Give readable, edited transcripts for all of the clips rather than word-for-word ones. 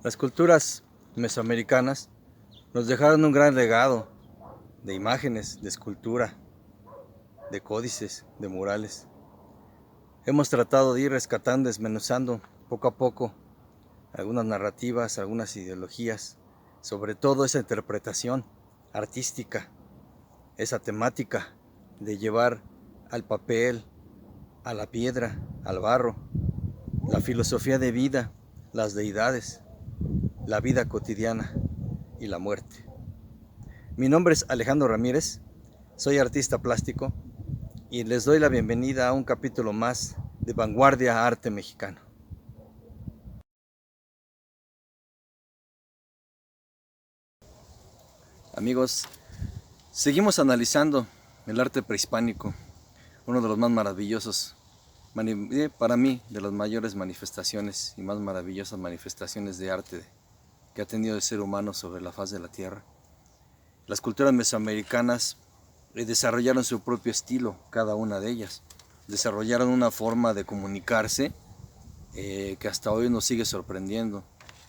Las culturas mesoamericanas nos dejaron un gran legado de imágenes, de escultura, de códices, de murales. Hemos tratado de ir rescatando, desmenuzando poco a poco algunas narrativas, algunas ideologías, sobre todo esa interpretación artística, esa temática de llevar al papel, a la piedra, al barro, la filosofía de vida, las deidades, la vida cotidiana y la muerte. Mi nombre es Alejandro Ramírez, soy artista plástico y les doy la bienvenida a un capítulo más de Vanguardia Arte Mexicano. Amigos, seguimos analizando el arte prehispánico, uno de los más maravillosos, para mí, de las mayores manifestaciones y más maravillosas manifestaciones de arte que ha tenido el ser humano sobre la faz de la tierra. Las culturas mesoamericanas desarrollaron su propio estilo, cada una de ellas. Desarrollaron una forma de comunicarse que hasta hoy nos sigue sorprendiendo.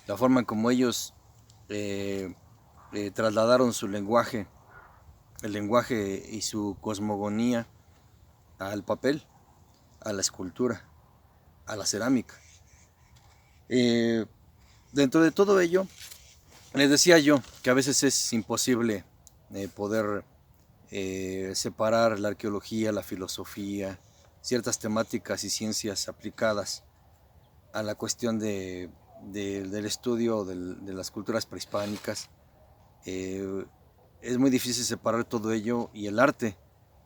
La forma en como ellos trasladaron su lenguaje, el lenguaje y su cosmogonía al papel, a la escultura, a la cerámica. Dentro de todo ello, les decía yo que a veces es imposible poder separar la arqueología, la filosofía, ciertas temáticas y ciencias aplicadas a la cuestión del estudio de las culturas prehispánicas. Es muy difícil separar todo ello y el arte,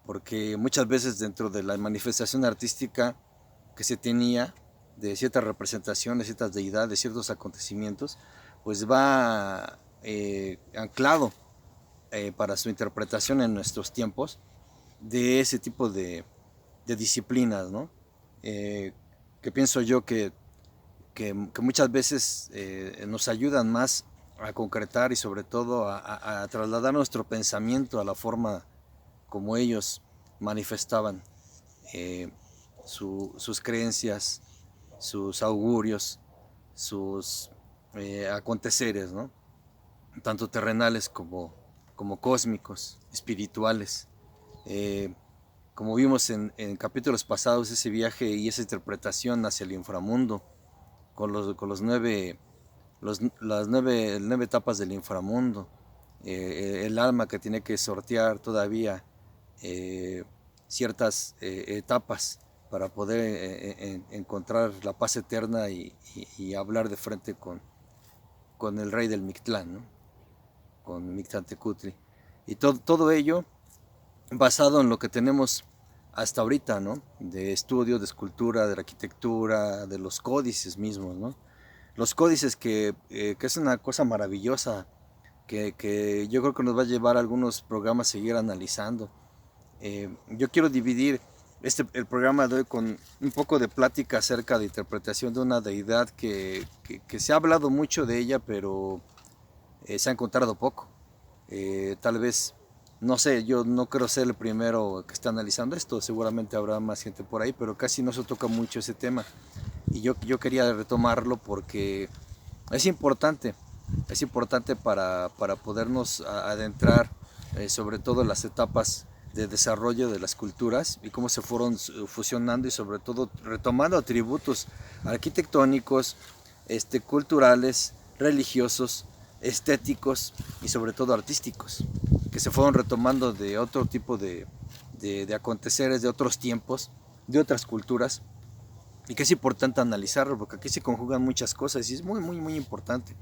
porque muchas veces dentro de la manifestación artística que se tenía de ciertas representaciones, ciertas deidades, ciertos acontecimientos, pues va anclado para su interpretación en nuestros tiempos de ese tipo de disciplinas, ¿no? Que pienso yo que muchas veces nos ayudan más a concretar y sobre todo a trasladar nuestro pensamiento a la forma como ellos manifestaban sus creencias, sus augurios, sus aconteceres, ¿no? Tanto terrenales como cósmicos, espirituales. Como vimos en capítulos pasados, ese viaje y esa interpretación hacia el inframundo, con las nueve etapas del inframundo, el alma que tiene que sortear todavía ciertas etapas para poder encontrar la paz eterna y hablar de frente con el rey del Mictlán, ¿no? Con Mictlantecutli. Y todo ello basado en lo que tenemos hasta ahorita, ¿no? De estudio, de escultura, de arquitectura, de los códices mismos, ¿no? Los códices que es una cosa maravillosa que yo creo que nos va a llevar a algunos programas a seguir analizando. Yo quiero dividir el programa de hoy con un poco de plática acerca de interpretación de una deidad que se ha hablado mucho de ella, pero se ha encontrado poco. Tal vez, no sé, yo no creo ser el primero que está analizando esto, seguramente habrá más gente por ahí, pero casi no se toca mucho ese tema. Y yo quería retomarlo porque es importante, para podernos adentrar sobre todo las etapas de desarrollo de las culturas y cómo se fueron fusionando y sobre todo retomando atributos arquitectónicos, culturales, religiosos, estéticos y sobre todo artísticos, que se fueron retomando de otro tipo de aconteceres, de otros tiempos, de otras culturas, y que es importante analizarlo porque aquí se conjugan muchas cosas y es muy importante.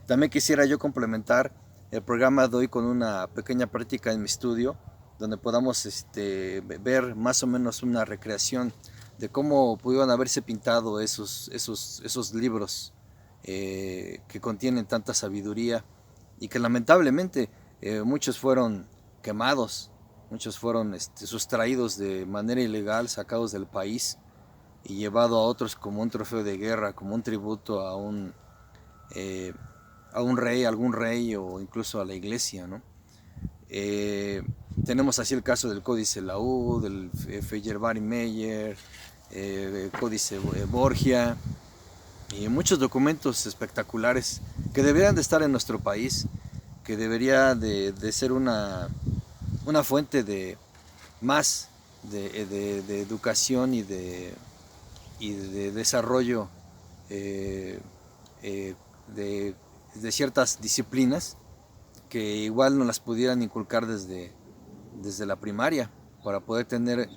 También quisiera yo complementar el programa de hoy con una pequeña práctica en mi estudio donde podamos ver más o menos una recreación de cómo pudieron haberse pintado esos libros que contienen tanta sabiduría y que lamentablemente muchos fueron quemados, muchos fueron sustraídos de manera ilegal, sacados del país y llevado a otros como un trofeo de guerra, como un tributo a un rey, algún rey o incluso a la iglesia, ¿no? Tenemos así el caso del Códice Laú, del Feyerabad Meyer, Códice Borgia y muchos documentos espectaculares que deberían de estar en nuestro país, que debería de ser una fuente de más de educación y de desarrollo eh, eh, de ciertas disciplinas que igual nos las pudieran inculcar desde la primaria para poder tener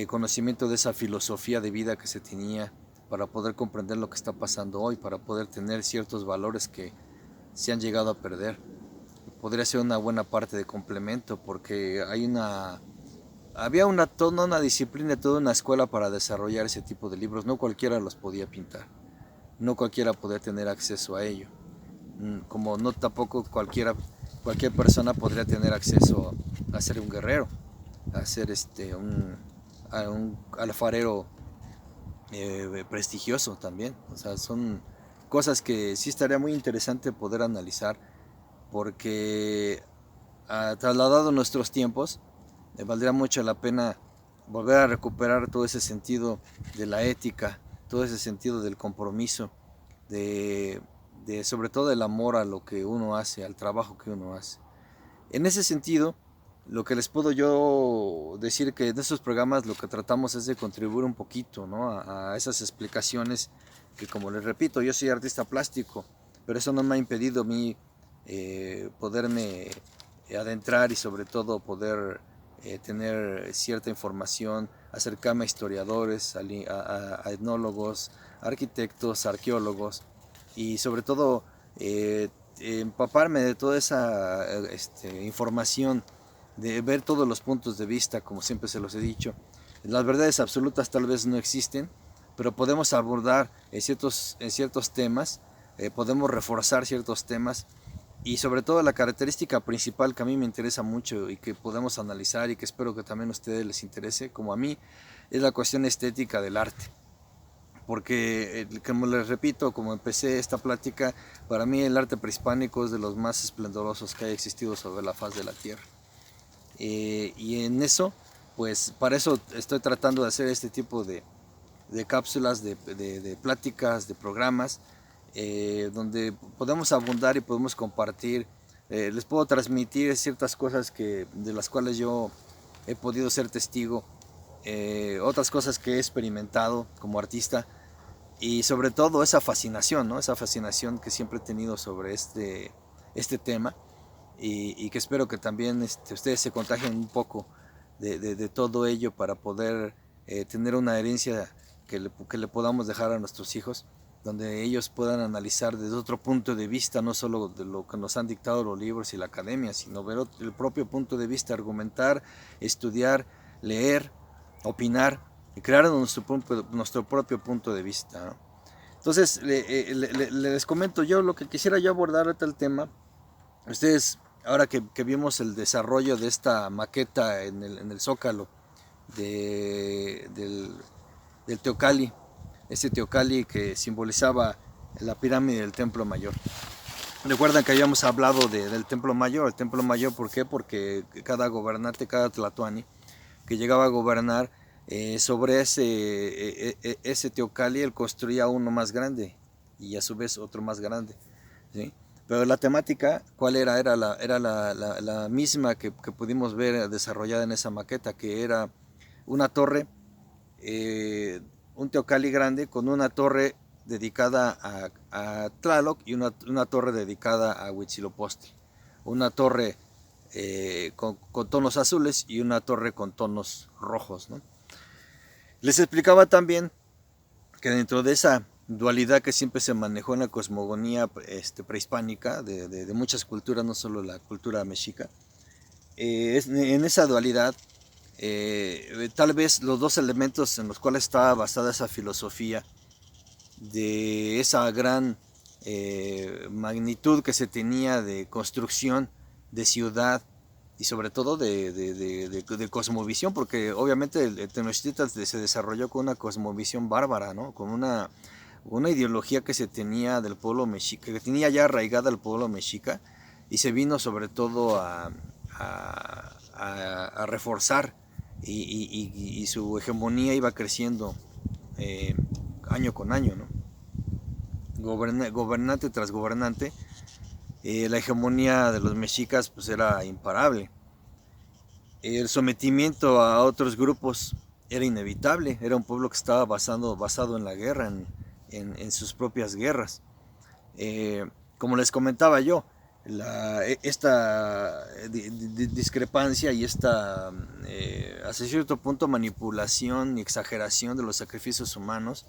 conocimiento de esa filosofía de vida que se tenía, para poder comprender lo que está pasando hoy, para poder tener ciertos valores que se han llegado a perder. Podría ser una buena parte de complemento porque había toda una disciplina, toda una escuela para desarrollar ese tipo de libros. No cualquiera los podía pintar, no cualquiera podía tener acceso a ello, como no tampoco cualquier persona podría tener acceso a ser un guerrero, a ser un alfarero prestigioso también. O sea, son cosas que sí estaría muy interesante poder analizar, porque trasladado nuestros tiempos, valdría mucho la pena volver a recuperar todo ese sentido de la ética, todo ese sentido del compromiso, sobre todo el amor a lo que uno hace, al trabajo que uno hace. En ese sentido, lo que les puedo yo decir que en estos programas lo que tratamos es de contribuir un poquito, ¿no? a esas explicaciones que, como les repito, yo soy artista plástico, pero eso no me ha impedido a mí poderme adentrar y sobre todo poder tener cierta información, acercarme a historiadores, a etnólogos, arquitectos, arqueólogos y sobre todo empaparme de toda esa información, de ver todos los puntos de vista, como siempre se los he dicho. Las verdades absolutas tal vez no existen, pero podemos abordar en ciertos temas, podemos reforzar ciertos temas, y sobre todo la característica principal que a mí me interesa mucho y que podemos analizar y que espero que también a ustedes les interese, como a mí, es la cuestión estética del arte. Porque, como les repito, como empecé esta plática, para mí el arte prehispánico es de los más esplendorosos que haya existido sobre la faz de la tierra. Y en eso, pues para eso estoy tratando de hacer este tipo de cápsulas, de pláticas, de programas, donde podemos abundar y podemos compartir. Les puedo transmitir ciertas cosas de las cuales yo he podido ser testigo, otras cosas que he experimentado como artista, y sobre todo esa fascinación, ¿no? Esa fascinación que siempre he tenido sobre este tema, y que espero que también ustedes se contagien un poco de todo ello para poder tener una herencia que le podamos dejar a nuestros hijos, donde ellos puedan analizar desde otro punto de vista, no solo de lo que nos han dictado los libros y la academia, sino ver el propio punto de vista, argumentar, estudiar, leer, opinar y crear nuestro propio punto de vista, ¿no? Entonces, les comento yo lo que quisiera yo abordar ahorita el tema. Ustedes, ahora que vimos el desarrollo de esta maqueta en el Zócalo del Teocalli, este Teocalli que simbolizaba la pirámide del Templo Mayor. Recuerdan que habíamos hablado del Templo Mayor. El Templo Mayor, ¿por qué? Porque cada gobernante, cada tlatoani que llegaba a gobernar, sobre ese Teocalli, él construía uno más grande y a su vez otro más grande, ¿sí? Pero la temática, ¿cuál era? Era la misma que pudimos ver desarrollada en esa maqueta, que era una torre, un Teocalli grande con una torre dedicada a Tlaloc y una torre dedicada a Huitzilopochtli. Una torre con tonos azules y una torre con tonos rojos, ¿no? Les explicaba también que dentro de esa dualidad que siempre se manejó en la cosmogonía prehispánica de muchas culturas, no solo la cultura mexica, en esa dualidad, tal vez los dos elementos en los cuales estaba basada esa filosofía, de esa gran magnitud que se tenía de construcción, de ciudad y sobre todo de cosmovisión, porque obviamente el Tenochtitlan se desarrolló con una cosmovisión bárbara, ¿no? Con una ideología que se tenía del pueblo mexica, que tenía ya arraigada el pueblo mexica, y se vino sobre todo a reforzar, y su hegemonía iba creciendo año con año, ¿no? gobernante tras gobernante, la hegemonía de los mexicas pues era imparable. El sometimiento a otros grupos era inevitable, era un pueblo que estaba basado en la guerra, en sus propias guerras. Como les comentaba yo, esta discrepancia y esta, hasta cierto punto, manipulación y exageración de los sacrificios humanos,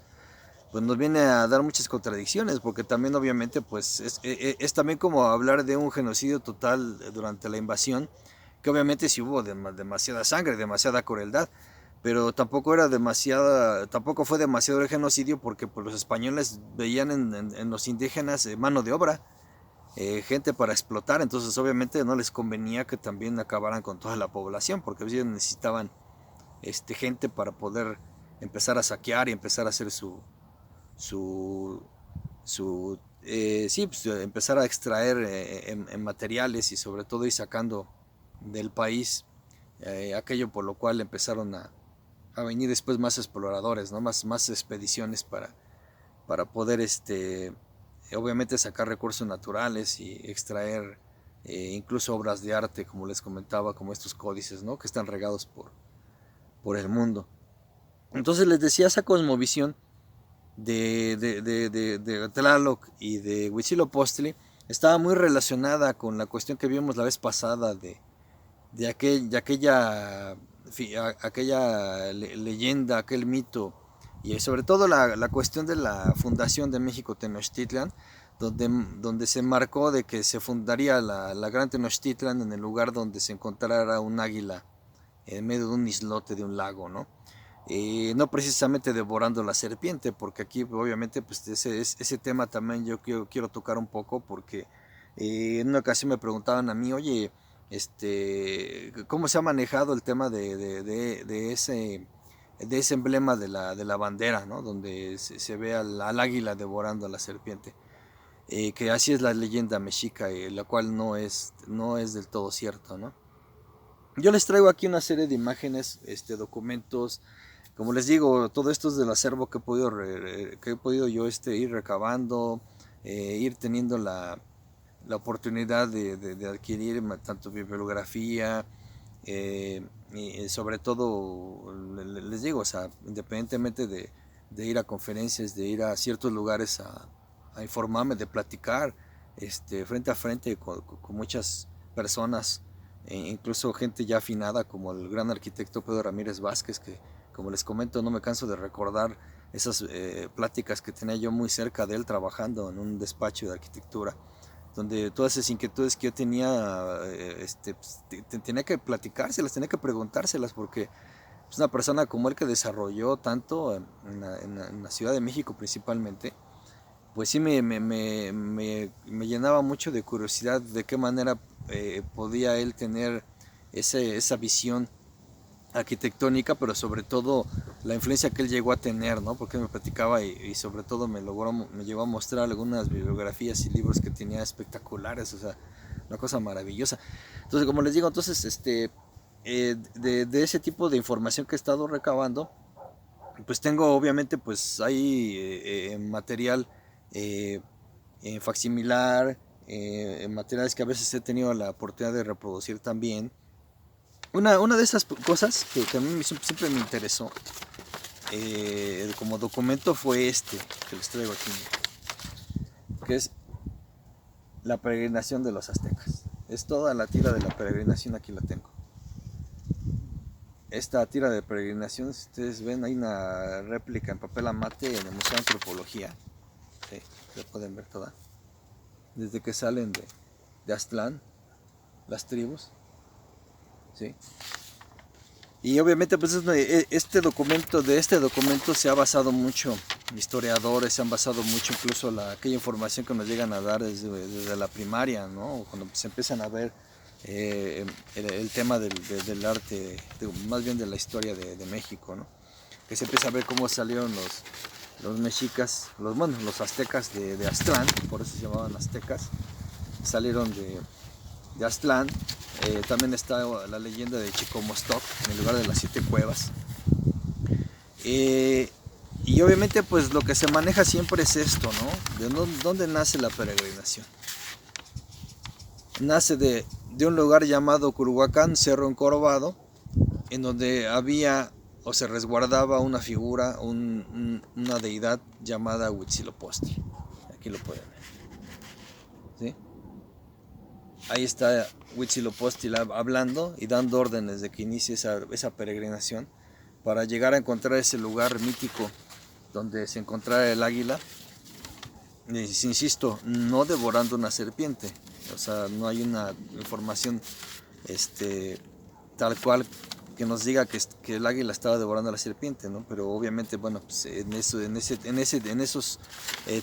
pues nos viene a dar muchas contradicciones, porque también obviamente pues es también como hablar de un genocidio total durante la invasión, que obviamente sí hubo demasiada sangre, demasiada crueldad, pero tampoco fue demasiado el genocidio, porque pues, los españoles veían en los indígenas mano de obra, gente para explotar. Entonces obviamente no les convenía que también acabaran con toda la población, porque ellos necesitaban gente para poder empezar a saquear y empezar a hacer su, sí, pues, empezar a extraer en materiales, y sobre todo ir sacando del país aquello por lo cual empezaron a venir después más exploradores, ¿no? Más expediciones para poder obviamente sacar recursos naturales y extraer incluso obras de arte, como les comentaba, como estos códices, ¿no? Que están regados por el mundo. Entonces les decía, esa cosmovisión de Tlaloc y de Huitzilopochtli estaba muy relacionada con la cuestión que vimos la vez pasada de aquella leyenda, aquel mito, y sobre todo la cuestión de la fundación de México Tenochtitlan, donde se marcó de que se fundaría la Gran Tenochtitlan en el lugar donde se encontrara un águila en medio de un islote de un lago, ¿no? No precisamente devorando la serpiente, porque aquí obviamente pues ese tema también yo quiero tocar un poco, porque en una ocasión me preguntaban a mí, oye, ¿cómo se ha manejado el tema de ese emblema de la bandera, ¿no? Donde se ve al águila devorando a la serpiente? Que así es la leyenda mexica, la cual no es del todo cierto, ¿no? Yo les traigo aquí una serie de imágenes, documentos. Como les digo, todo esto es del acervo que he podido yo ir recabando, ir teniendo la oportunidad de adquirir tanto bibliografía, y sobre todo, les digo, o sea, independientemente de ir a conferencias, de ir a ciertos lugares a informarme, de platicar frente a frente con muchas personas, incluso gente ya afinada como el gran arquitecto Pedro Ramírez Vázquez, que como les comento no me canso de recordar esas pláticas que tenía yo muy cerca de él trabajando en un despacho de arquitectura, donde todas esas inquietudes que yo tenía, tenía que platicárselas, tenía que preguntárselas, porque es una persona como él que desarrolló tanto en la Ciudad de México principalmente, pues sí me llenaba mucho de curiosidad de qué manera podía él tener esa visión arquitectónica, pero sobre todo la influencia que él llegó a tener, ¿no? Porque me platicaba y sobre todo me llegó a mostrar algunas bibliografías y libros que tenía espectaculares, o sea, una cosa maravillosa. Entonces, como les digo, entonces, de ese tipo de información que he estado recabando, pues tengo obviamente, pues hay material en facsimilar, materiales que a veces he tenido la oportunidad de reproducir también. Una de esas cosas que a mí siempre me interesó como documento fue que les traigo aquí, que es la peregrinación de los aztecas. Es toda la tira de la peregrinación, aquí la tengo. Esta tira de peregrinación, si ustedes ven, hay una réplica en papel amate en el Museo de Antropología. Sí, la pueden ver toda. Desde que salen de Aztlán, las tribus. ¿Sí? Y obviamente pues de este documento se ha basado mucho, historiadores se han basado mucho, incluso aquella información que nos llegan a dar desde la primaria, ¿no? Cuando se empiezan a ver el tema del arte, más bien de la historia de México, ¿no? Que se empieza a ver cómo salieron los mexicas, los aztecas de Aztlán, por eso se llamaban aztecas, salieron de Aztlán. También está la leyenda de Chicomostoc, en el lugar de las 7 cuevas. Y Y obviamente pues lo que se maneja siempre es esto, ¿no? ¿De dónde nace la peregrinación? Nace de un lugar llamado Culhuacán, Cerro Encorvado, en donde había o se resguardaba una figura, una deidad llamada Huitzilopochtli. Aquí lo pueden ver, ¿sí? Ahí está Huitzilopochtli hablando y dando órdenes de que inicie esa peregrinación para llegar a encontrar ese lugar mítico donde se encontrara el águila. Insisto, no devorando una serpiente, o sea, no hay una información tal cual que nos diga que el águila estaba devorando a la serpiente, ¿no? Pero obviamente, bueno, pues en esos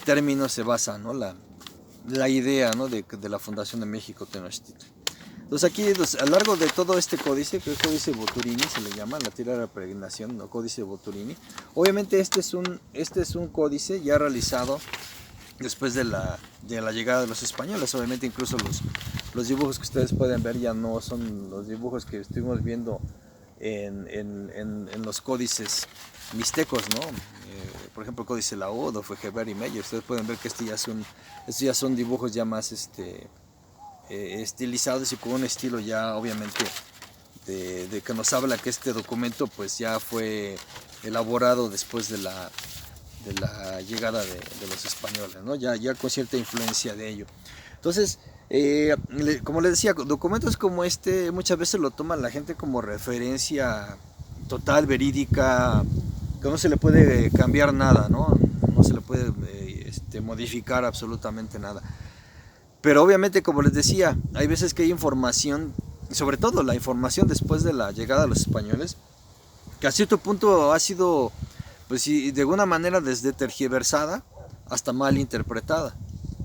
términos se basa, ¿no? la idea, ¿no? de la fundación de México Tenochtitlan. Entonces aquí, a lo largo de todo este códice, que es el códice Boturini, se le llama, la tira de la peregrinación, ¿no? Códice Boturini. Obviamente este es un códice ya realizado después de la llegada de los españoles. Obviamente incluso los dibujos que ustedes pueden ver ya no son los dibujos que estuvimos viendo en los códices mixtecos, ¿no? Por ejemplo, el códice Laud o Fejeber y Meyer. Ustedes pueden ver que estos ya son dibujos ya más estilizados y con un estilo ya obviamente de que nos habla que este documento pues ya fue elaborado después de la llegada de los españoles, ¿no? ya con cierta influencia de ello. Entonces, como les decía, documentos como este muchas veces lo toma la gente como referencia total, verídica, que no se le puede cambiar nada, no se le puede modificar absolutamente nada. Pero obviamente, como les decía, hay veces que hay información, sobre todo la información después de la llegada de los españoles, que a cierto punto ha sido, pues de alguna manera, desde tergiversada hasta mal interpretada.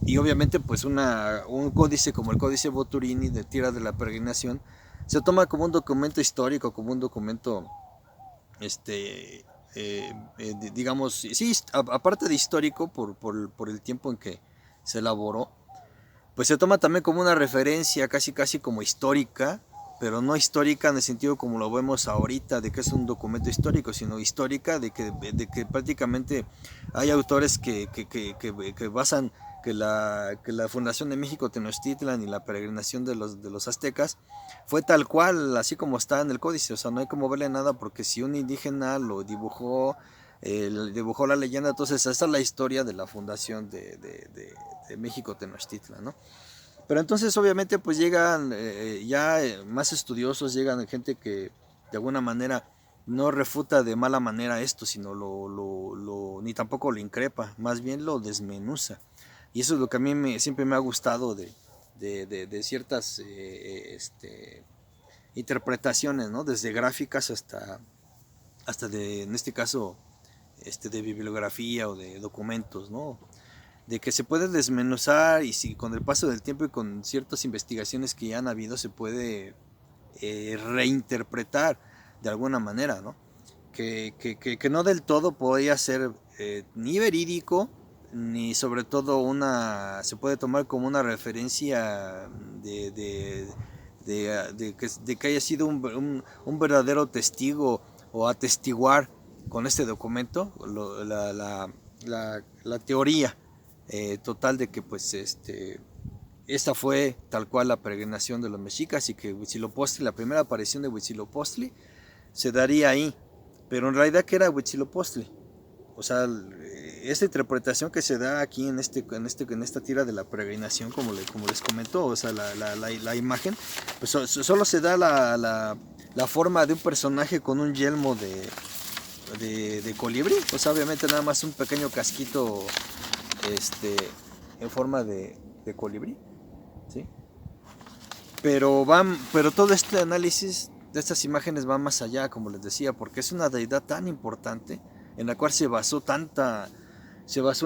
Y obviamente pues un códice como el códice Boturini de Tierra de la Peregrinación se toma como un documento histórico, como un documento digamos, sí, aparte de histórico por el tiempo en que se elaboró, pues se toma también como una referencia casi como histórica, pero no histórica en el sentido como lo vemos ahorita de que es un documento histórico, sino histórica de que prácticamente hay autores que basan que la fundación de México Tenochtitlan y la peregrinación de los aztecas fue tal cual, así como está en el códice. O sea, no hay como verle nada, porque si un indígena lo dibujó, dibujó la leyenda, entonces esa es la historia de la fundación de México Tenochtitlan, ¿no? Pero entonces obviamente pues llegan más estudiosos, llegan gente que de alguna manera no refuta de mala manera esto, sino ni tampoco lo increpa, más bien lo desmenuza. Y eso es lo que a mí siempre me ha gustado de ciertas interpretaciones, ¿no? Desde gráficas hasta en este caso, de bibliografía o de documentos, ¿no? De que se puede desmenuzar, y si con el paso del tiempo y con ciertas investigaciones que ya han habido se puede reinterpretar de alguna manera, ¿no? Que no del todo podría ser ni verídico, ni sobre todo se puede tomar como una referencia de que haya sido un verdadero testigo o atestiguar con este documento la teoría total de que pues esta fue tal cual la peregrinación de los mexicas, y que Huitzilopochtli, la primera aparición de Huitzilopochtli se daría ahí, pero en realidad ¿qué era Huitzilopochtli? O sea, esta interpretación que se da aquí en esta tira de la peregrinación, como les comento, o sea, la imagen, pues solo se da la forma de un personaje con un yelmo de colibrí, pues obviamente nada más un pequeño casquito en forma de colibrí, ¿sí? Pero todo este análisis de estas imágenes va más allá, como les decía, porque es una deidad tan importante en la cual se basó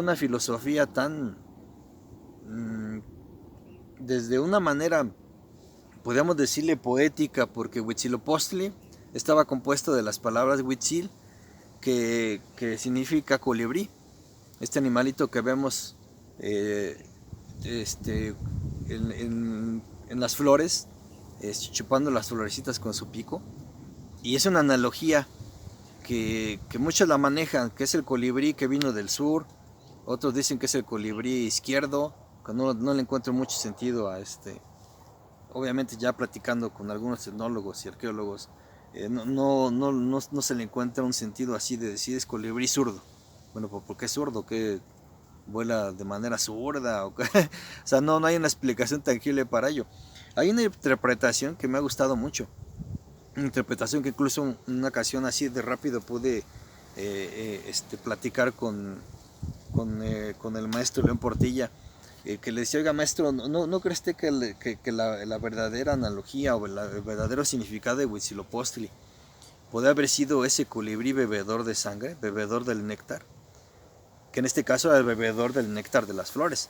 una filosofía tan desde una manera, podríamos decirle, poética, porque Huitzilopochtli estaba compuesto de las palabras Huitzil, que significa colibrí, este animalito que vemos en las flores, chupando las florecitas con su pico. Y es una analogía que muchos la manejan, que es el colibrí que vino del sur, otros dicen que es el colibrí izquierdo, que no le encuentro mucho sentido a obviamente ya platicando con algunos etnólogos y arqueólogos, no se le encuentra un sentido así de decir es colibrí zurdo. Bueno, ¿por qué zurdo? ¿Qué vuela de manera zurda? ¿O sea, no hay una explicación tangible para ello. Hay una interpretación que me ha gustado mucho, una interpretación que incluso en una ocasión así de rápido pude platicar con el maestro León Portilla, que le decía, oiga maestro, ¿no cree usted que la verdadera analogía o el verdadero significado de Huitzilopochtli puede haber sido ese colibrí bebedor de sangre, bebedor del néctar? Que en este caso era el bebedor del néctar de las flores.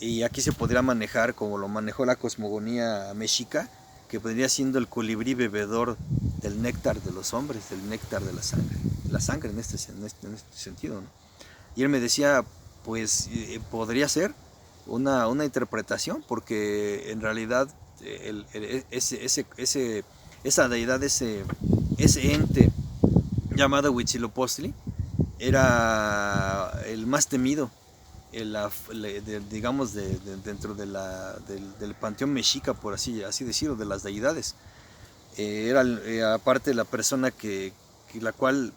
Y aquí se podría manejar como lo manejó la cosmogonía mexica, que vendría siendo el colibrí bebedor del néctar de los hombres, del néctar de la sangre en este sentido, ¿no? Y él me decía, pues podría ser una interpretación, porque en realidad esa deidad, ese ente llamado Huitzilopochtli, era el más temido, digamos, dentro del panteón mexica, por así decirlo, de las deidades. Era aparte la persona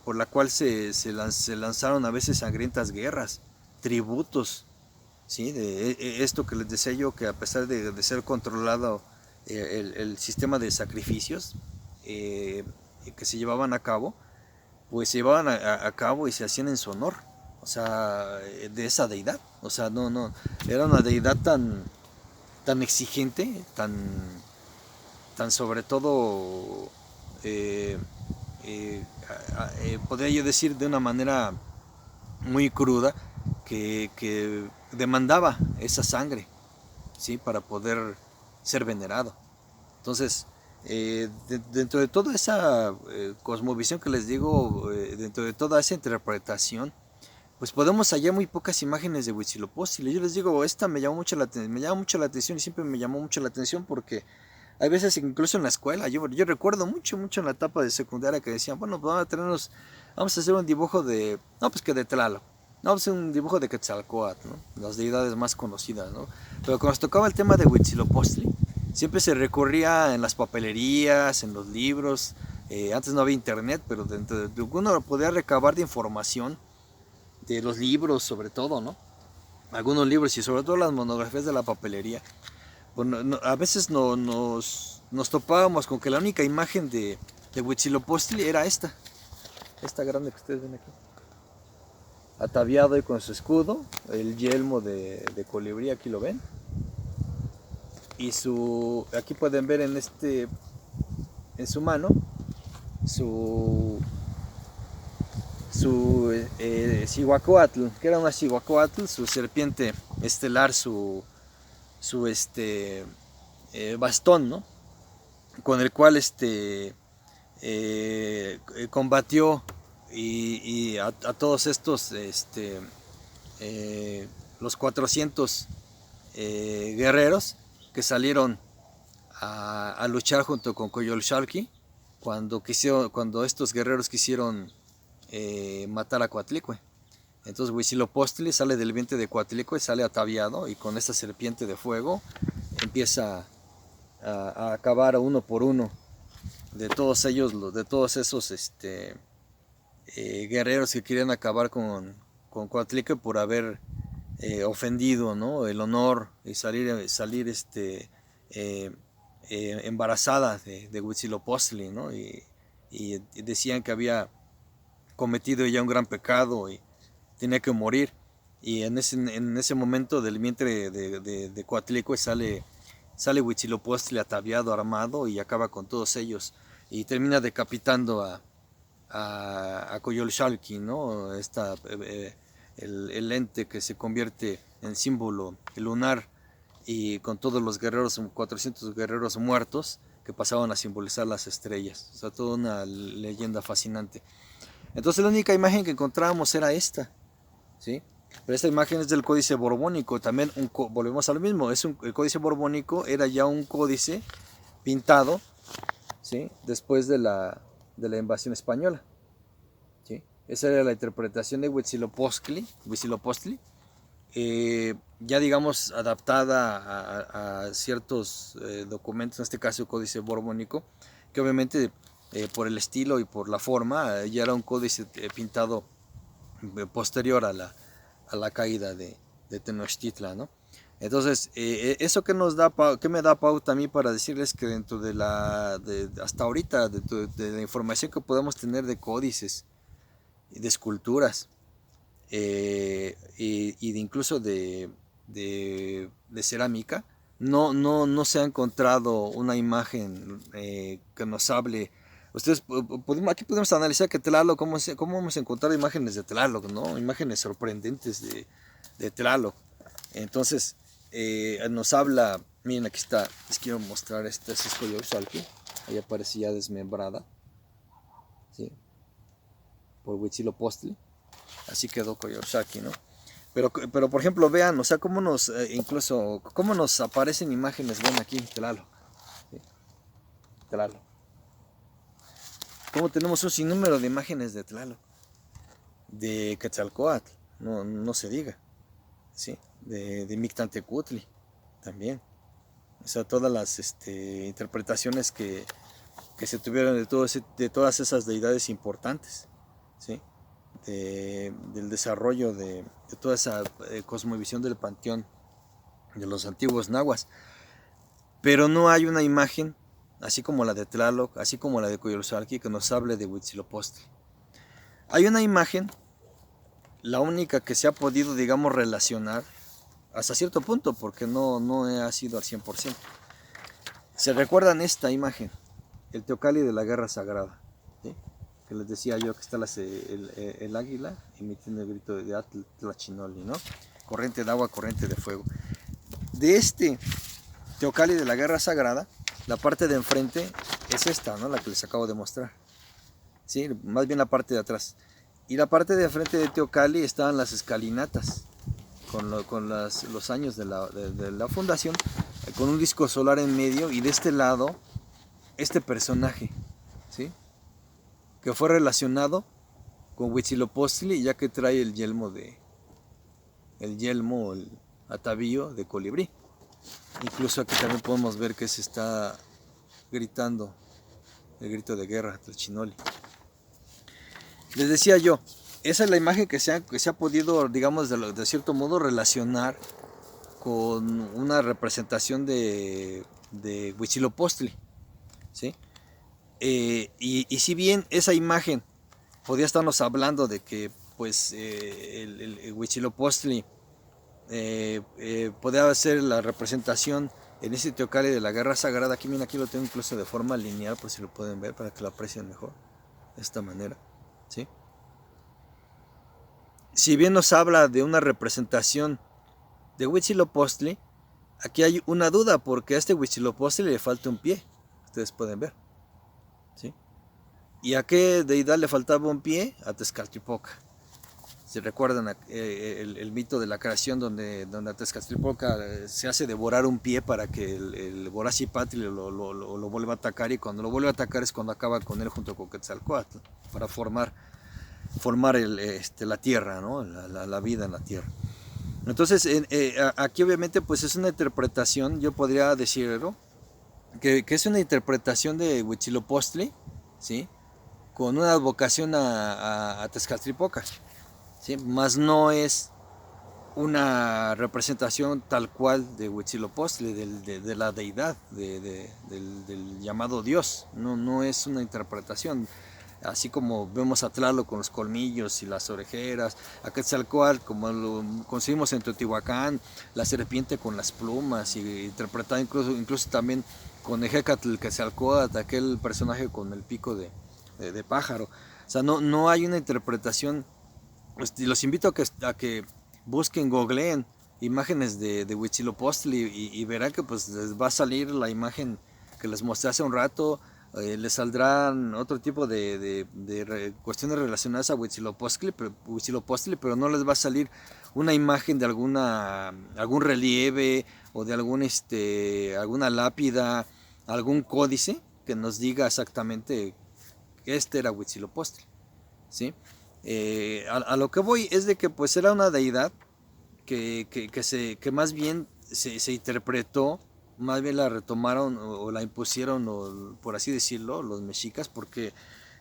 por la cual se lanzaron a veces sangrientas guerras, tributos, ¿sí? Esto que les decía yo, que a pesar de ser controlado el sistema de sacrificios que se llevaban a cabo, pues se llevaban a cabo y se hacían en su honor, o sea, de esa deidad. O sea, no, era una deidad tan exigente, tan sobre todo, podría yo decir de una manera muy cruda, que demandaba esa sangre, ¿sí? Para poder ser venerado. Entonces, dentro de toda esa cosmovisión que les digo, dentro de toda esa interpretación, pues podemos hallar muy pocas imágenes de Huitzilopochtli. Yo les digo, esta me llama mucho la atención y siempre me llamó mucho la atención porque hay veces incluso en la escuela, yo recuerdo mucho en la etapa de secundaria que decían, bueno, pues vamos a hacer un dibujo pues que de Tlaloc, pues un dibujo de Quetzalcóatl, ¿no? Las deidades más conocidas, ¿no? Pero cuando nos tocaba el tema de Huitzilopochtli, siempre se recurría en las papelerías, en los libros, antes no había internet, pero dentro de uno podía recabar de información de los libros, sobre todo, ¿no? Algunos libros y sobre todo las monografías de la papelería. Bueno, a veces nos topábamos con que la única imagen de Huitzilopochtli era esta grande que ustedes ven aquí, ataviado y con su escudo, el yelmo de colibrí, aquí lo ven, y aquí pueden ver en su mano su Cihuacóatl, que era una Cihuacóatl, su serpiente estelar, su bastón, ¿no? Con el cual combatió y a todos estos los 400 guerreros que salieron a luchar junto con Coyolxauhqui cuando estos guerreros quisieron matar a Coatlicue. Entonces Huitzilopochtli sale del vientre de Coatlicue, sale ataviado y con esta serpiente de fuego empieza a acabar uno por uno de todos ellos, de todos esos guerreros que querían acabar con Coatlicue por haber ofendido, ¿no? El honor y salir embarazada de Huitzilopochtli, ¿no? Y decían que había cometido ya un gran pecado y tenía que morir. Y en ese momento del vientre de Coatlicue sale Huitzilopochtli ataviado, armado, y acaba con todos ellos y termina decapitando a Coyolxauhqui, ¿no? El ente que se convierte en símbolo lunar, y con todos los guerreros, 400 guerreros muertos que pasaban a simbolizar las estrellas. O sea, toda una leyenda fascinante. Entonces la única imagen que encontrábamos era esta, ¿sí? Pero esta imagen es del Códice Borbónico. También volvemos a lo mismo, el Códice Borbónico era ya un códice pintado, ¿sí? Después de la invasión española. Esa era la interpretación de Huitzilopochtli, ya digamos adaptada a ciertos documentos, en este caso el códice borbónico, que obviamente por el estilo y por la forma ya era un códice pintado posterior a la caída de Tenochtitlan, ¿no? Entonces, eso que que me da pauta a mí para decirles que dentro hasta ahorita, de la información que podemos tener de códices y de esculturas, y de incluso de cerámica, no se ha encontrado una imagen que nos hable. Aquí podemos analizar que Tlaloc, cómo hemos encontrado imágenes de Tlaloc, ¿no? Imágenes sorprendentes de Tlaloc. Entonces, nos habla, miren, aquí está, les quiero mostrar esta Xcoyotl, ahí aparece ya desmembrada, ¿sí? Por Huitzilopochtli. Así quedó Coyolxauhqui, ¿no? Pero por ejemplo, vean, o sea, incluso cómo nos aparecen imágenes, ven aquí, Tlaloc, ¿sí? Tlaloc. Cómo tenemos un sinnúmero de imágenes de Tlaloc, de Quetzalcóatl, no se diga, ¿sí? De Mictlantecutli, también. O sea, todas las interpretaciones que se tuvieron de todas esas deidades importantes, ¿sí? Del desarrollo de toda esa cosmovisión del panteón de los antiguos nahuas. Pero no hay una imagen, así como la de Tlaloc, así como la de Coyolxauhqui, que nos hable de Huitzilopochtli. Hay una imagen, la única que se ha podido, digamos, relacionar hasta cierto punto, porque no ha sido al 100%. ¿Se recuerdan esta imagen? El Teocalli de la Guerra Sagrada, ¿sí? Que les decía yo que está el águila emitiendo el grito de Atlachinoli, ¿no? Corriente de agua, corriente de fuego. De este Teocalli de la Guerra Sagrada, la parte de enfrente es esta, ¿no? La que les acabo de mostrar, ¿sí? Más bien la parte de atrás. Y la parte de enfrente de Teocalli estaban las escalinatas, con los años de la fundación, con un disco solar en medio, y de este lado, este personaje, ¿sí? Que fue relacionado con Huitzilopochtli, ya que trae el el atavío de colibrí. Incluso aquí también podemos ver que se está gritando el grito de guerra, Tlachinoli. Les decía yo, esa es la imagen que se ha podido, digamos, de cierto modo relacionar con una representación de Huitzilopochtli, ¿sí? Y si bien esa imagen podía estarnos hablando de que pues el Huitzilopochtli podía ser la representación en ese Teocalli de la Guerra Sagrada, aquí miren, aquí lo tengo incluso de forma lineal, por si lo pueden ver para que lo aprecien mejor, de esta manera, ¿sí? Si bien nos habla de una representación de Huitzilopochtli, aquí hay una duda, porque a este Huitzilopochtli le falta un pie, ustedes pueden ver, ¿sí? ¿Y a qué deidad le faltaba un pie? A Tezcatlipoca. Si recuerdan el mito de la creación donde a Tezcatlipoca se hace devorar un pie para que el Voraxipatli lo vuelva a atacar, y cuando lo vuelve a atacar es cuando acaba con él junto con Quetzalcóatl para formar la tierra, ¿no? La vida en la tierra. Entonces aquí obviamente pues es una interpretación, yo podría decirlo, que es una interpretación de Huitzilopochtli, ¿sí? Con una vocación a Tezcatlipoca, ¿sí? Más no es una representación tal cual de Huitzilopochtli, de la deidad, del llamado Dios. No es una interpretación. Así como vemos a Tlaloc con los colmillos y las orejeras, a Quetzalcóatl como lo conseguimos en Teotihuacán, la serpiente con las plumas, y interpretada incluso también con Ejecatl Quetzalcóatl, aquel personaje con el pico de pájaro. O sea, no hay una interpretación. Los invito a que busquen, googleen imágenes de Huitzilopochtli, y verán que pues les va a salir la imagen que les mostré hace un rato. Les saldrán otro tipo de cuestiones relacionadas a Huitzilopochtli, pero no les va a salir una imagen de algún relieve o de alguna lápida, algún códice que nos diga exactamente que este era Huitzilopochtli, ¿sí? A lo que voy es de que pues era una deidad que más bien se interpretó, más bien la retomaron o la impusieron, o, por así decirlo, los mexicas, porque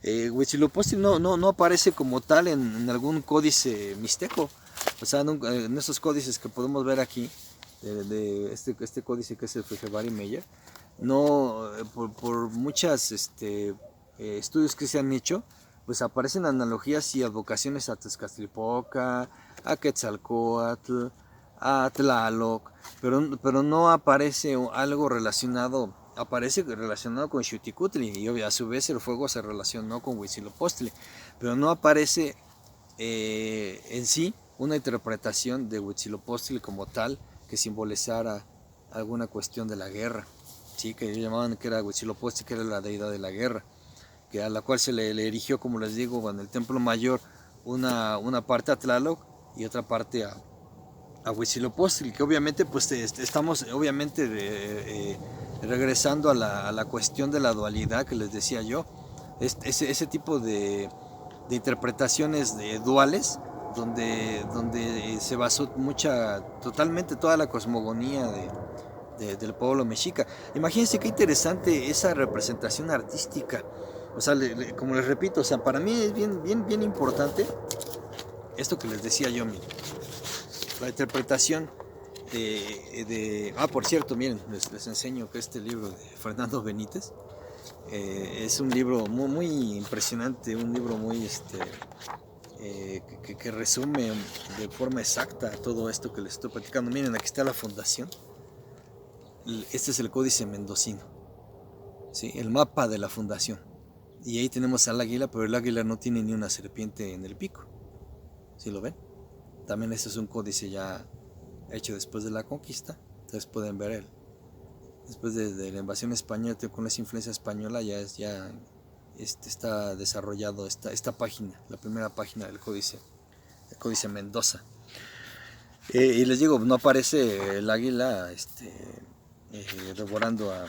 Huitzilopochtli no aparece como tal en algún códice mixteco. O sea, en esos códices que podemos ver aquí, de este códice que es el Fejebari Meyer, no, por muchas estudios que se han hecho, pues aparecen analogías y advocaciones a Tezcatlipoca, a Quetzalcóatl, a Tlaloc, pero no aparece algo relacionado, aparece relacionado con Xuticutli, y a su vez el fuego se relacionó con Huitzilopochtli, pero no aparece en sí una interpretación de Huitzilopochtli como tal que simbolizara alguna cuestión de la guerra, ¿sí? Que llamaban que era Huitzilopochtli, que era la deidad de la guerra, que a la cual se le erigió, como les digo, en el templo mayor una parte a Tlaloc y otra parte a Huitzilopochtli, que obviamente pues estamos obviamente regresando a la cuestión de la dualidad que les decía yo, ese tipo de interpretaciones duales, donde se basó totalmente toda la cosmogonía del pueblo mexica. Imagínense qué interesante esa representación artística. O sea, como les repito, o sea, para mí es bien importante esto que les decía yo, miren, la interpretación por cierto, miren, les enseño que este libro de Fernando Benítez es un libro muy impresionante, un libro muy que resume de forma exacta todo esto que les estoy platicando. Miren, aquí está la fundación. Este es el Códice Mendocino, ¿sí? El mapa de la fundación. Y ahí tenemos al águila, pero el águila no tiene ni una serpiente en el pico. ¿Sí lo ven? También este es un códice ya hecho después de la conquista. Entonces pueden ver él. Después de la invasión española, con esa influencia española, está desarrollado esta página, la primera página del Códice Mendoza. Y les digo, no aparece el águila devorando a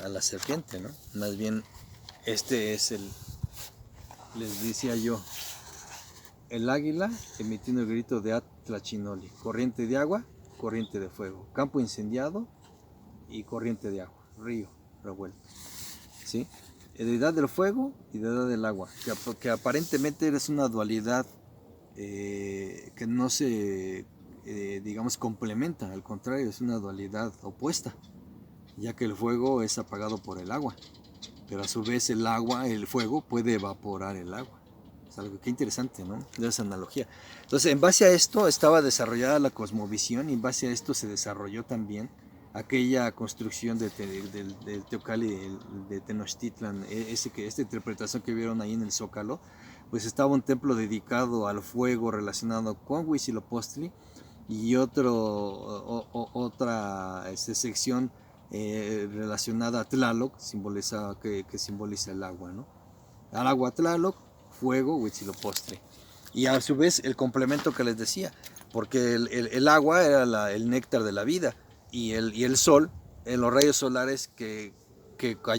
la serpiente, ¿no? Más bien, este es les decía yo, el águila emitiendo el grito de Atlachinoli, corriente de agua, corriente de fuego, campo incendiado y corriente de agua, río revuelto, ¿sí? Deidad del fuego y deidad del agua, que aparentemente es una dualidad que no se, digamos, complementa, al contrario, es una dualidad opuesta, ya que el fuego es apagado por el agua, pero a su vez el fuego puede evaporar el agua. Es algo que interesante, ¿no? De esa analogía. Entonces, en base a esto estaba desarrollada la cosmovisión, y en base a esto se desarrolló también aquella construcción de Teocalli, de Tenochtitlan, esta interpretación que vieron ahí en el Zócalo, pues estaba un templo dedicado al fuego relacionado con Huitzilopochtli, y otra sección relacionada a Tlaloc, que simboliza el agua, ¿no? Al agua Tlaloc, fuego Huitzilopochtli. Y a su vez el complemento que les decía, porque el agua era el néctar de la vida, y el sol, en los rayos solares que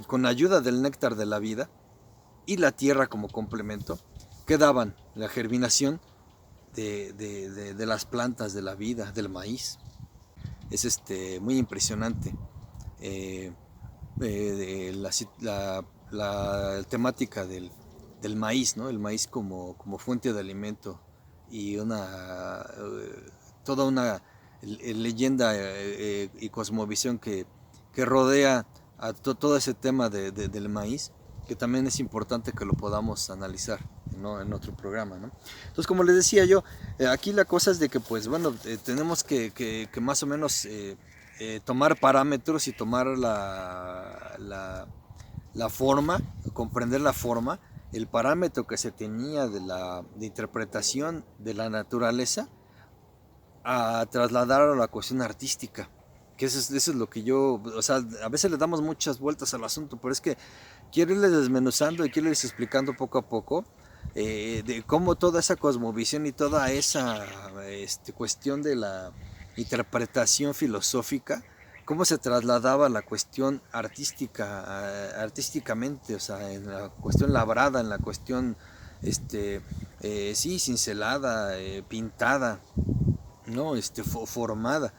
con ayuda del néctar de la vida y la tierra como complemento, que daban la germinación de las plantas de la vida, del maíz. Es muy impresionante la temática del maíz, ¿no? El maíz como fuente de alimento, y toda una leyenda y cosmovisión que rodea a todo ese tema del maíz, que también es importante que lo podamos analizar, ¿no? En otro programa, ¿no? Entonces, como les decía yo, aquí la cosa es de que, pues bueno, tenemos que más o menos tomar parámetros y tomar la forma, comprender la forma, el parámetro que se tenía de interpretación de la naturaleza, a trasladar a la cuestión artística, que eso es lo que yo, o sea, a veces le damos muchas vueltas al asunto, pero es que quiero irles desmenuzando y quiero irles explicando poco a poco de cómo toda esa cosmovisión y toda esa cuestión de la interpretación filosófica, cómo se trasladaba la cuestión artísticamente, o sea, en la cuestión labrada, en la cuestión sí, cincelada, pintada, ¿no? Formada.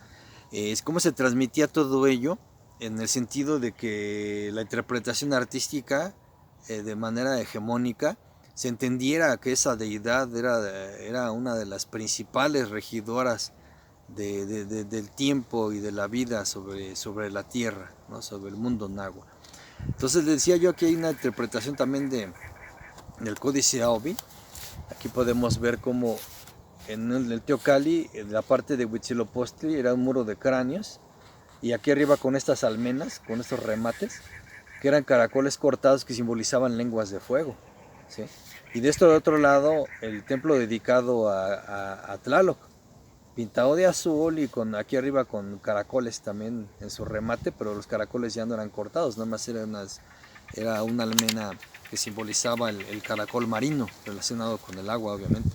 Es cómo se transmitía todo ello en el sentido de que la interpretación artística de manera hegemónica se entendiera que esa deidad era una de las principales regidoras del tiempo y de la vida sobre la tierra, ¿no? Sobre el mundo náhuatl. Entonces decía yo que hay una interpretación también del códice Aobi. Aquí podemos ver cómo en el Teocalli, en la parte de Huitzilopochtli, era un muro de cráneos, y aquí arriba con estas almenas, con estos remates, que eran caracoles cortados que simbolizaban lenguas de fuego, ¿sí? Y de esto de otro lado, el templo dedicado a Tlaloc, pintado de azul y con aquí arriba con caracoles también en su remate, pero los caracoles ya no eran cortados, nada más era una almena que simbolizaba el caracol marino, relacionado con el agua, obviamente.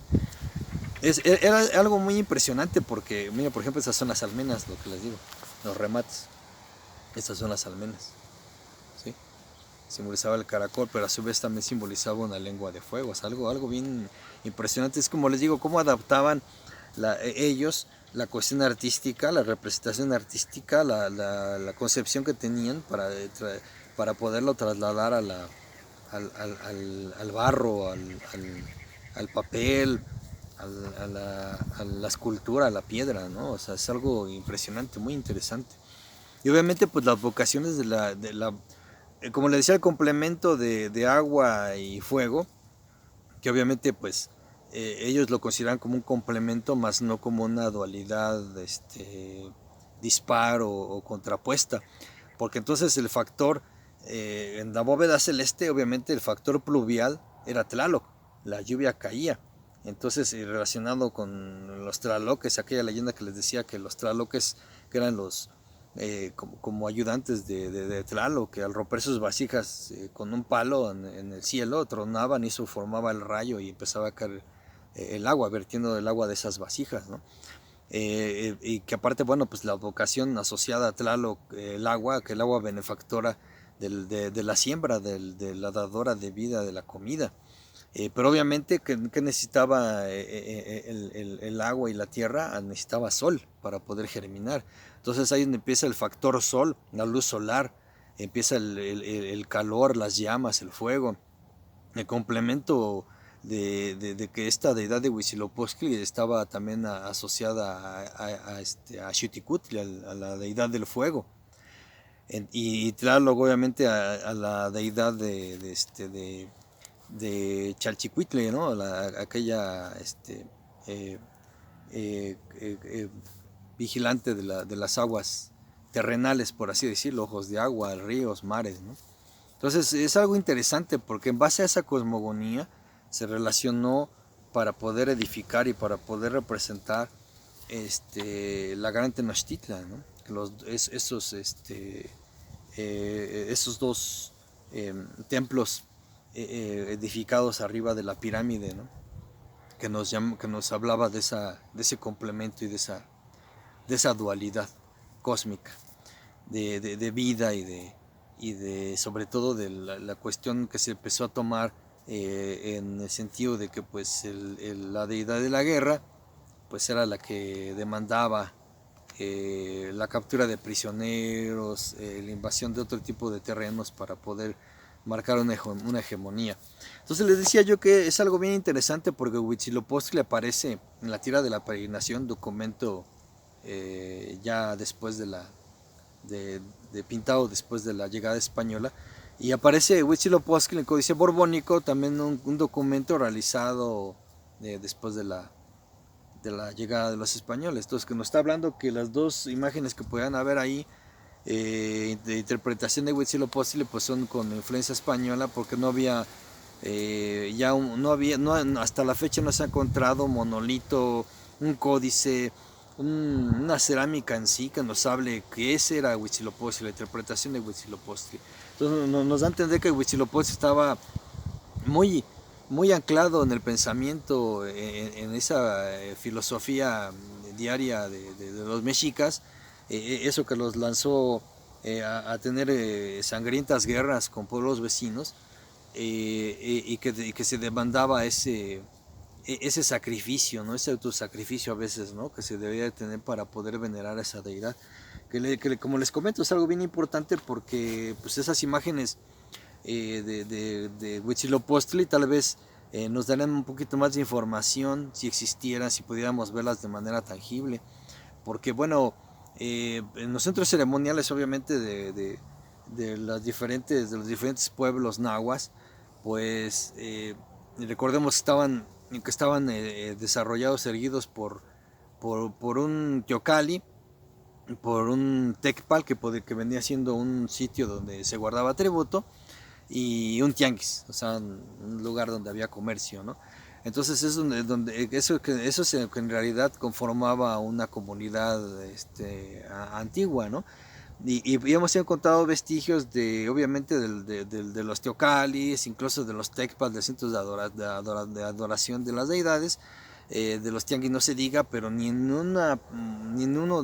Era algo muy impresionante porque, mira, por ejemplo, esas son las almenas, lo que les digo, los remates. Estas son las almenas, ¿sí? Simbolizaba el caracol, pero a su vez también simbolizaba una lengua de fuego. Es algo bien impresionante. Es como les digo, cómo adaptaban ellos la cuestión artística, la representación artística, la concepción que tenían para poderlo trasladar al barro, al papel, a la escultura, a la piedra, ¿no? O sea, es algo impresionante, muy interesante. Y obviamente pues las vocaciones como le decía, el complemento de agua y fuego, que obviamente pues ellos lo consideran como un complemento, más no como una dualidad dispar o contrapuesta, porque entonces el factor en la bóveda celeste, obviamente el factor pluvial era Tlaloc, la lluvia caía. Entonces, relacionado con los tlaloques, aquella leyenda que les decía que los tlaloques, que eran los como ayudantes de Tlaloc, que al romper sus vasijas con un palo en el cielo, tronaban y eso formaba el rayo y empezaba a caer el agua, vertiendo el agua de esas vasijas, ¿no? Y que aparte, bueno, pues la vocación asociada a Tlaloc, el agua, que el agua benefactora de la siembra, de la dadora de vida, de la comida. Pero obviamente que necesitaba el agua y la tierra, necesitaba sol para poder germinar. Entonces ahí donde empieza el factor sol, la luz solar, empieza el calor, las llamas, el fuego. El complemento de que esta deidad de Huitzilopochtli estaba también asociada a Xiuhticutli, a la deidad del fuego. Y Tlaloc obviamente a la deidad de Chalchicuitle, ¿no? Aquella eh, vigilante de las aguas terrenales, por así decirlo, ojos de agua, ríos, mares, ¿no? Entonces es algo interesante porque en base a esa cosmogonía se relacionó para poder edificar y para poder representar la gran Tenochtitlan, ¿no? Esos dos templos edificados arriba de la pirámide, ¿no? Que nos hablaba de ese complemento y de esa dualidad cósmica de vida y sobre todo de la cuestión que se empezó a tomar en el sentido de que pues la deidad de la guerra pues era la que demandaba la captura de prisioneros, la invasión de otro tipo de terrenos para poder marcar una hegemonía. Entonces les decía yo que es algo bien interesante porque Huitzilopochtli aparece en la tira de la peregrinación, documento ya después de pintado después de la llegada española, y aparece Huitzilopochtli en el Códice Borbónico, también un documento realizado después de la llegada de los españoles. Entonces que nos está hablando que las dos imágenes que puedan haber ahí de interpretación de Huitzilopochtli pues son con influencia española, porque no había hasta la fecha no se ha encontrado monolito, un códice, una cerámica en sí que nos hable que ese era Huitzilopochtli, la interpretación de Huitzilopochtli. Entonces nos da a entender que Huitzilopochtli estaba muy, muy anclado en el pensamiento, en esa filosofía diaria de los mexicas, eso que los lanzó a tener sangrientas guerras con pueblos vecinos, y que se demandaba ese sacrificio, ¿no? Ese autosacrificio a veces, ¿no? Que se debía de tener para poder venerar a esa deidad. Como les comento, es algo bien importante porque pues esas imágenes de Huitzilopochtli tal vez nos darían un poquito más de información si existieran, si pudiéramos verlas de manera tangible. Porque bueno, en los centros ceremoniales obviamente de los diferentes pueblos nahuas, pues recordemos que estaban desarrollados, erguidos por un teocalli, por un tecpal que venía siendo un sitio donde se guardaba tributo, y un tianguis, o sea, un lugar donde había comercio, ¿no? Entonces es que en realidad conformaba una comunidad antigua, ¿no? Y hemos encontrado vestigios obviamente, de los teocalis, incluso de los tecpas, de centros de adoración de las deidades. De los tianguis no se diga, pero ni en uno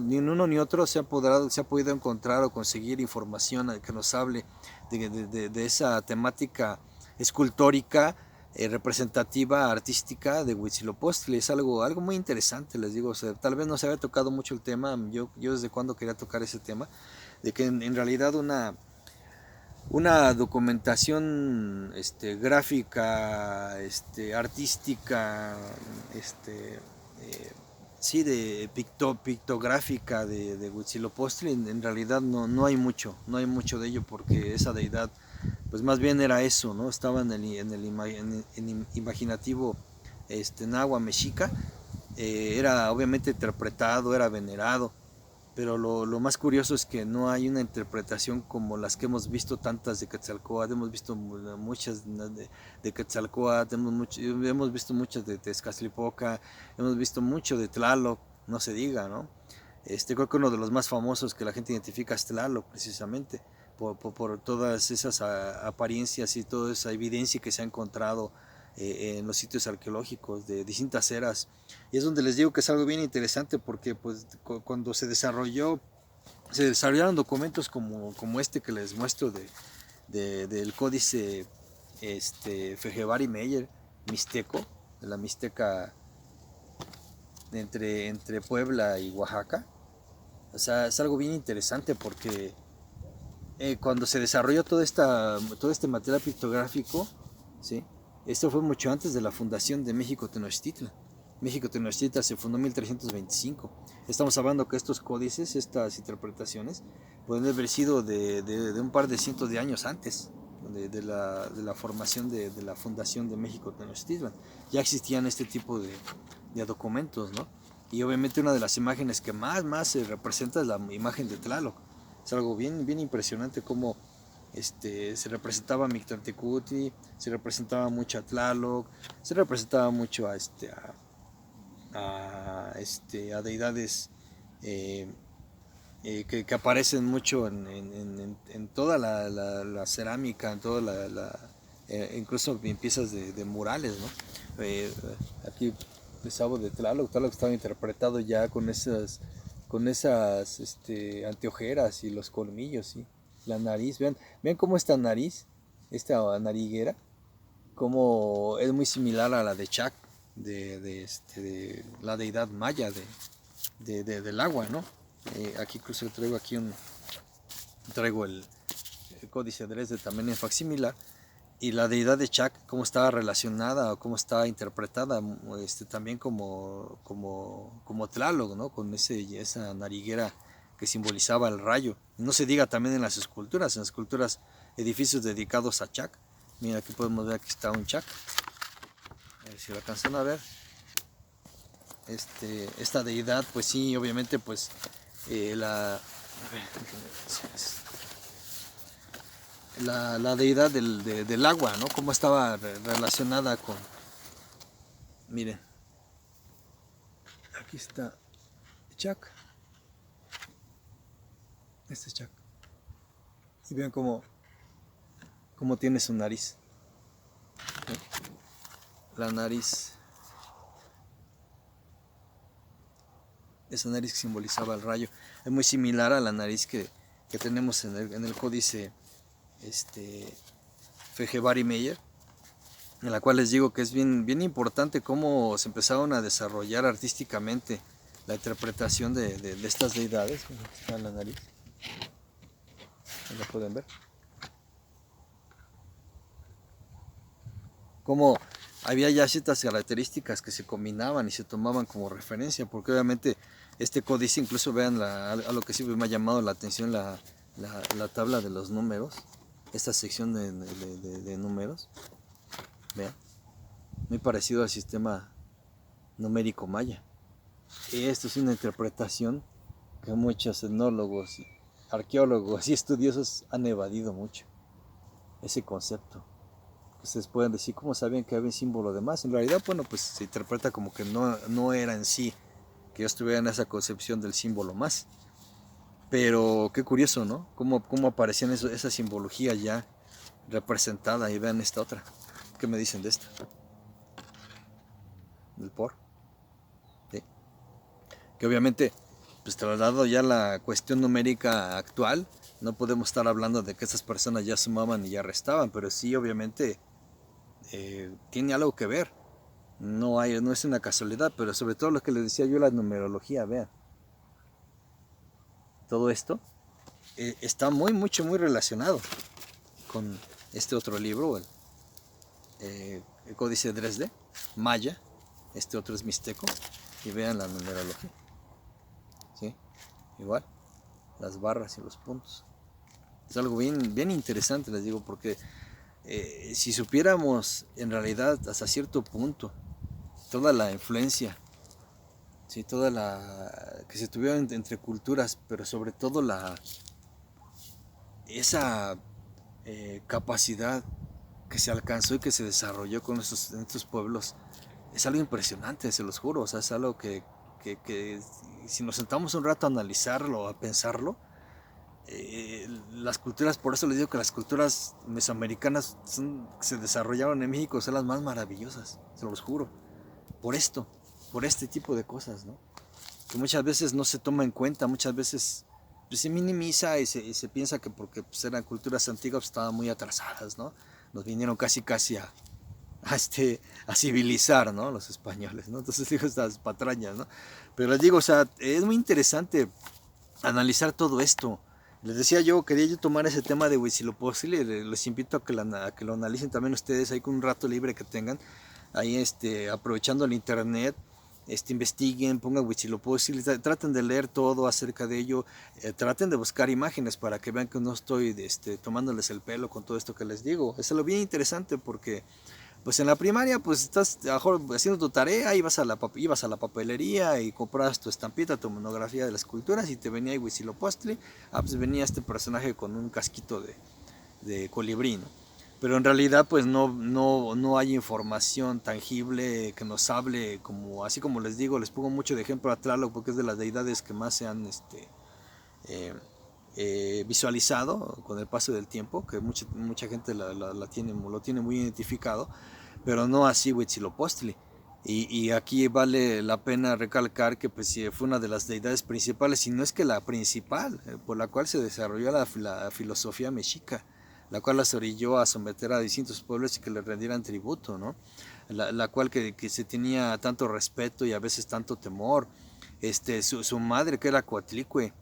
ni otro se ha podido encontrar o conseguir información que nos hable de esa temática escultórica, representativa, artística de Huitzilopochtli. Es algo muy interesante, les digo. O sea, tal vez no se había tocado mucho el tema. Yo desde cuando quería tocar ese tema, de que en realidad una documentación gráfica, artística, sí, pictográfica de Huitzilopochtli, en realidad no hay mucho, no hay mucho de ello, porque esa deidad pues más bien era eso, ¿no? Estaba en el imaginativo náhuatl mexica. Era obviamente interpretado, era venerado, pero lo más curioso es que no hay una interpretación como las que hemos visto, tantas de Quetzalcóatl. Hemos visto muchas de Quetzalcóatl, hemos visto muchas de Tezcatlipoca, hemos visto mucho de Tlaloc, no se diga, ¿no? Creo que uno de los más famosos que la gente identifica es Tlaloc, precisamente, por todas esas apariencias y toda esa evidencia que se ha encontrado en los sitios arqueológicos de distintas eras. Y es donde les digo que es algo bien interesante, porque pues cuando se desarrollaron documentos como este que les muestro del códice Fejevari Meyer mixteco, de la Mixteca entre Puebla y Oaxaca. O sea, es algo bien interesante porque cuando se desarrolló todo este material pictográfico, ¿sí? Esto fue mucho antes de la fundación de México Tenochtitlan. México Tenochtitlan se fundó en 1325. Estamos hablando que estos códices, estas interpretaciones, pueden haber sido de un par de cientos de años antes de la formación de la fundación de México Tenochtitlan. Ya existían este tipo de documentos, ¿no? Y obviamente una de las imágenes que más se representa es la imagen de Tlaloc. Es algo bien impresionante cómo se representaba a Mictlantecutli, se representaba mucho a Tlaloc, se representaba mucho a deidades que aparecen mucho en toda la cerámica, en toda incluso en piezas de murales, ¿no? Aquí les hablo de Tlaloc. Tlaloc estaba interpretado ya con esas anteojeras y los colmillos, ¿sí? La nariz, vean cómo esta nariz, esta nariguera, como es muy similar a la de Chac, de la deidad maya del agua, ¿no? Aquí incluso traigo el códice de Dresde también en facsimilar, y la deidad de Chac, cómo estaba relacionada o cómo estaba interpretada, también como Tlaloc, ¿no? Con esa nariguera que simbolizaba el rayo. No se diga también en las esculturas, edificios dedicados a Chac. Mira, aquí podemos ver, aquí está un Chac. A ver si lo alcanzan a ver. Esta deidad, pues sí, obviamente, pues la deidad del agua, ¿no? Cómo estaba relacionada con... Miren, aquí está Chac. Este es Chac. Y vean cómo tiene su nariz. La nariz. Esa nariz que simbolizaba el rayo. Es muy similar a la nariz que tenemos en el códice Fejevari Meyer, en la cual les digo que es bien importante cómo se empezaron a desarrollar artísticamente la interpretación de estas deidades. Aquí está la nariz, ¿no la pueden ver? Cómo había ya ciertas características que se combinaban y se tomaban como referencia, porque obviamente este códice, incluso vean a lo que siempre me ha llamado la atención, la tabla de los números, esta sección de números, vean, muy parecido al sistema numérico maya. Esto es una interpretación que muchos etnólogos, arqueólogos y estudiosos han evadido mucho, ese concepto. Ustedes pueden decir, ¿cómo sabían que había un símbolo de más? En realidad, bueno, pues se interpreta como que no era en sí que ellos tuvieran esa concepción del símbolo más. Pero qué curioso, ¿no? Cómo aparecían esa simbología ya representada. Y vean esta otra. ¿Qué me dicen de esta? Del por. ¿Sí? Que obviamente, pues trasladado ya la cuestión numérica actual, no podemos estar hablando de que esas personas ya sumaban y ya restaban, pero sí, obviamente, tiene algo que ver. No es una casualidad, pero sobre todo lo que les decía yo, la numerología, vean. Todo esto está muy relacionado con este otro libro, el Códice Dresde, Maya, este otro es Mixteco, y vean la numerología, ¿sí? Igual, las barras y los puntos. Es algo bien interesante, les digo, porque si supiéramos en realidad hasta cierto punto toda la influencia, ¿sí? Toda la que se tuvieron entre culturas, pero sobre todo esa capacidad que se alcanzó y que se desarrolló con estos pueblos, es algo impresionante, se los juro. O sea, es algo que si nos sentamos un rato a analizarlo, a pensarlo, las culturas, por eso les digo que las culturas mesoamericanas se desarrollaron en México, son las más maravillosas, se los juro, por esto, por este tipo de cosas, ¿no? Que muchas veces no se toma en cuenta, muchas veces pues, se minimiza y se piensa que porque pues, eran culturas antiguas pues, estaban muy atrasadas, ¿no? Nos vinieron casi a civilizar, ¿no? Los españoles, ¿no? Entonces digo estas patrañas, ¿no? Pero les digo, o sea, es muy interesante analizar todo esto. Les decía yo, quería yo tomar ese tema de Huitzilopochtli, les invito a que lo analicen también ustedes ahí con un rato libre que tengan, ahí aprovechando el internet, investiguen, pongan Huitzilopochtli, traten de leer todo acerca de ello, traten de buscar imágenes para que vean que no estoy tomándoles el pelo con todo esto que les digo. Es algo bien interesante porque pues en la primaria pues estás a lo mejor haciendo tu tarea, ibas a la papelería y comprabas tu estampita, tu monografía de las culturas y te venía Huitzilopochtli, pues venía este personaje con un casquito de colibrí, ¿no? Pero en realidad pues no hay información tangible que nos hable, como así como les digo, les pongo mucho de ejemplo a Tlaloc porque es de las deidades que más se han eh, visualizado con el paso del tiempo, que mucha gente lo tiene muy identificado, pero no así Huitzilopochtli. Y aquí vale la pena recalcar que pues, fue una de las deidades principales, si no es que la principal, por la cual se desarrolló la filosofía mexica, la cual las orilló a someter a distintos pueblos y que le rendieran tributo, ¿no? La cual que se tenía tanto respeto y a veces tanto temor. Su madre, que era Coatlicue,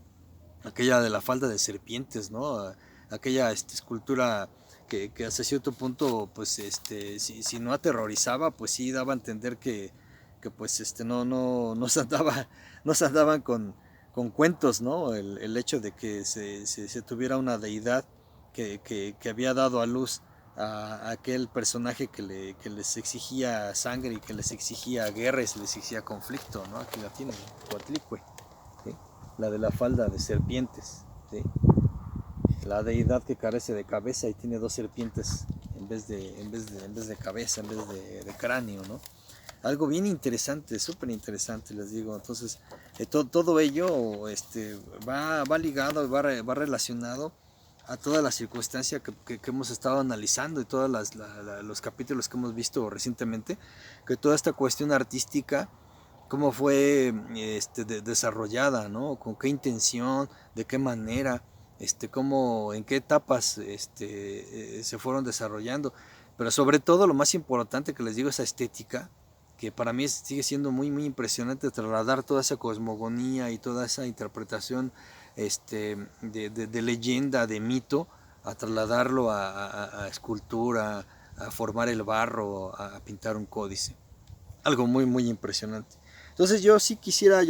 aquella de la falda de serpientes, ¿no? Aquella escultura que hasta cierto punto, pues, si no aterrorizaba, pues sí daba a entender que pues, no no se andaban con cuentos, ¿no? El hecho de que se tuviera una deidad que había dado a luz a aquel personaje que les exigía sangre y que les exigía guerra y se les exigía conflicto, ¿no? Aquí la tienen, Coatlicue, ¿sí? La de la falda de serpientes, ¿sí? La deidad que carece de cabeza y tiene dos serpientes en vez de cabeza, en vez de cráneo, ¿no? Algo bien interesante, súper interesante, les digo. Entonces, todo ello va ligado, va relacionado a toda la circunstancia que hemos estado analizando y todos los capítulos que hemos visto recientemente, que toda esta cuestión artística, cómo fue desarrollada, ¿no? Con qué intención, de qué manera, en qué etapas se fueron desarrollando. Pero sobre todo lo más importante que les digo, esa estética, que para mí sigue siendo muy, muy impresionante trasladar toda esa cosmogonía y toda esa interpretación de leyenda, de mito, a trasladarlo a escultura, a formar el barro, a pintar un códice. Algo muy, muy impresionante. Entonces yo sí quisiera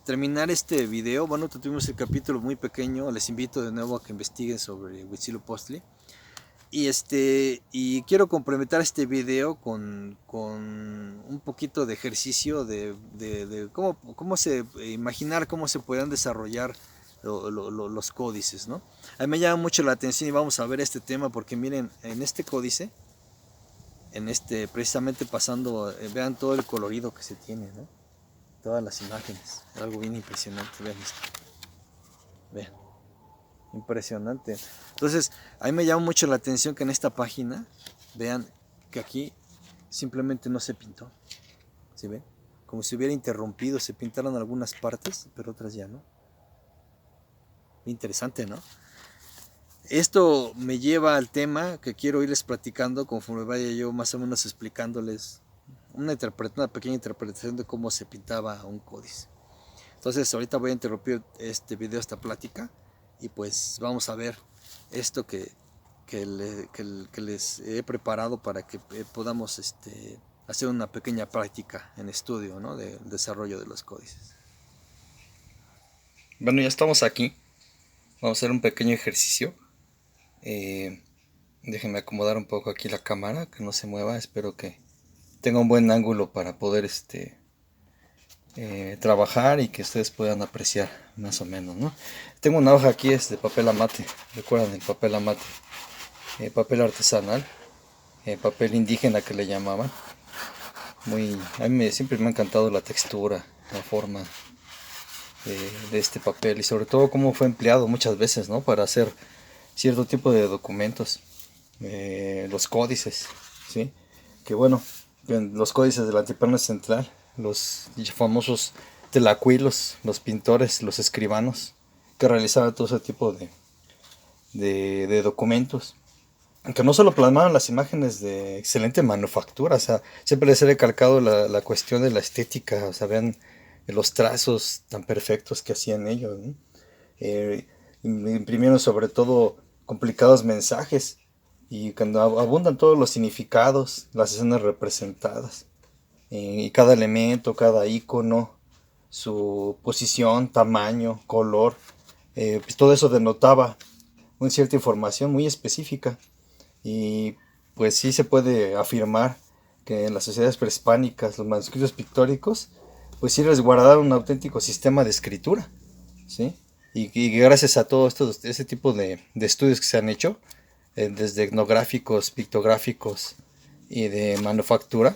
terminar este video. Bueno, tuvimos el capítulo muy pequeño. Les invito de nuevo a que investiguen sobre Huitzilopochtli. Y quiero complementar este video con un poquito de ejercicio de cómo imaginar cómo se puedan desarrollar los códices, ¿no? A mí me llama mucho la atención y vamos a ver este tema porque miren, en este códice, precisamente pasando, vean todo el colorido que se tiene, ¿no? Todas las imágenes, algo bien impresionante, vean esto, vean. Impresionante. Entonces, a mí me llama mucho la atención que en esta página, vean que aquí simplemente no se pintó. ¿Sí ven? Como si hubiera interrumpido, se pintaron algunas partes, pero otras ya no. Interesante, ¿no? Esto me lleva al tema que quiero irles platicando conforme vaya yo más o menos explicándoles una pequeña interpretación de cómo se pintaba un códice. Entonces, ahorita voy a interrumpir este video, esta plática, y pues vamos a ver esto que les he preparado para que podamos hacer una pequeña práctica en estudio, ¿no? Del desarrollo de los códices. Bueno, ya estamos aquí. Vamos a hacer un pequeño ejercicio. Déjenme acomodar un poco aquí la cámara, que no se mueva. Espero que tenga un buen ángulo para poder trabajar y que ustedes puedan apreciar más o menos, ¿no? Tengo una hoja aquí, es de papel amate. Recuerdan el papel amate, papel artesanal, papel indígena que le llamaban. A mí siempre me ha encantado la textura, la forma de este papel y sobre todo cómo fue empleado muchas veces, ¿no? Para hacer cierto tipo de documentos, los códices, ¿sí? Que bueno, los códices del Altiplano Central, los famosos tlacuilos, los pintores, los escribanos que realizaban todo ese tipo de documentos, que no solo plasmaban las imágenes de excelente manufactura, o sea, siempre les he recalcado la cuestión de la estética, o sea, vean los trazos tan perfectos que hacían ellos, ¿no? Imprimieron sobre todo complicados mensajes y cuando abundan todos los significados, las escenas representadas, y cada elemento, cada icono, su posición, tamaño, color, pues todo eso denotaba una cierta información muy específica. Y pues sí se puede afirmar que en las sociedades prehispánicas los manuscritos pictóricos pues sí resguardaron un auténtico sistema de escritura, ¿sí? Y gracias a todo este tipo de estudios que se han hecho, desde etnográficos, pictográficos y de manufactura,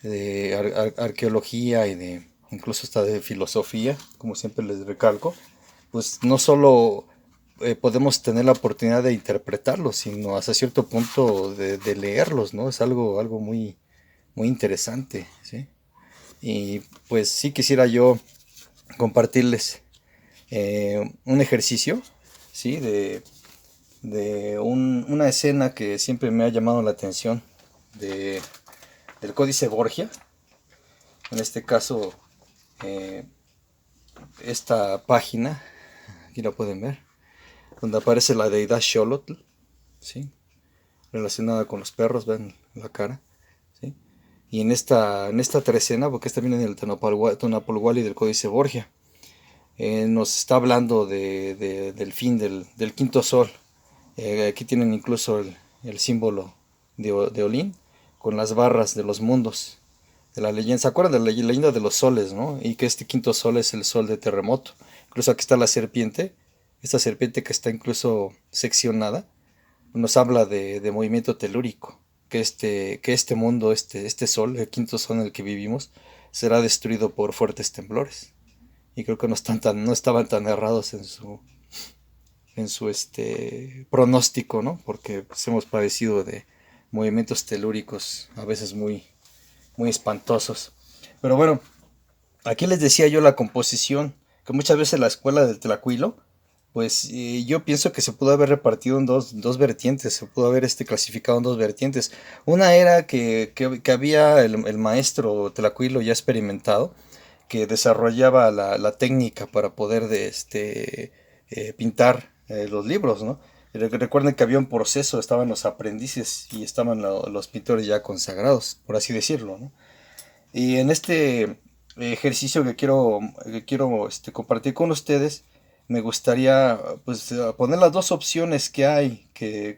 de arqueología y incluso hasta de filosofía, como siempre les recalco, pues no solo podemos tener la oportunidad de interpretarlos, sino hasta cierto punto de leerlos, ¿no? Es algo muy, muy interesante, ¿sí? Y pues sí quisiera yo compartirles un ejercicio, ¿sí? Una escena que siempre me ha llamado la atención del Códice Borgia. En este caso, esta página, aquí la pueden ver, donde aparece la deidad Xolotl, ¿sí? Relacionada con los perros, ven la cara, ¿sí? Y en esta trecena, porque esta viene del Tonapolhualli del Códice Borgia, nos está hablando del fin del quinto sol. Aquí tienen incluso el símbolo de Olin con las barras de los mundos, de la leyenda. ¿Se acuerdan de la leyenda de los soles, no? Y que este quinto sol es el sol de terremoto. Incluso aquí está la serpiente, esta serpiente que está incluso seccionada, nos habla de movimiento telúrico, que este mundo, este sol, el quinto sol en el que vivimos, será destruido por fuertes temblores. Y creo que no estaban tan errados en su pronóstico, ¿no? Porque pues, hemos padecido de movimientos telúricos a veces muy, muy espantosos. Pero bueno, aquí les decía yo la composición, que muchas veces la escuela del Tlacuilo Pues yo pienso que se pudo haber repartido en dos vertientes, se pudo haber clasificado en dos vertientes. Una era que había el maestro Tlacuilo ya experimentado, que desarrollaba la técnica para poder pintar los libros, ¿no? Recuerden que había un proceso, estaban los aprendices y estaban los pintores ya consagrados, por así decirlo, ¿no? Y en este ejercicio que quiero compartir con ustedes, me gustaría pues poner las dos opciones que hay que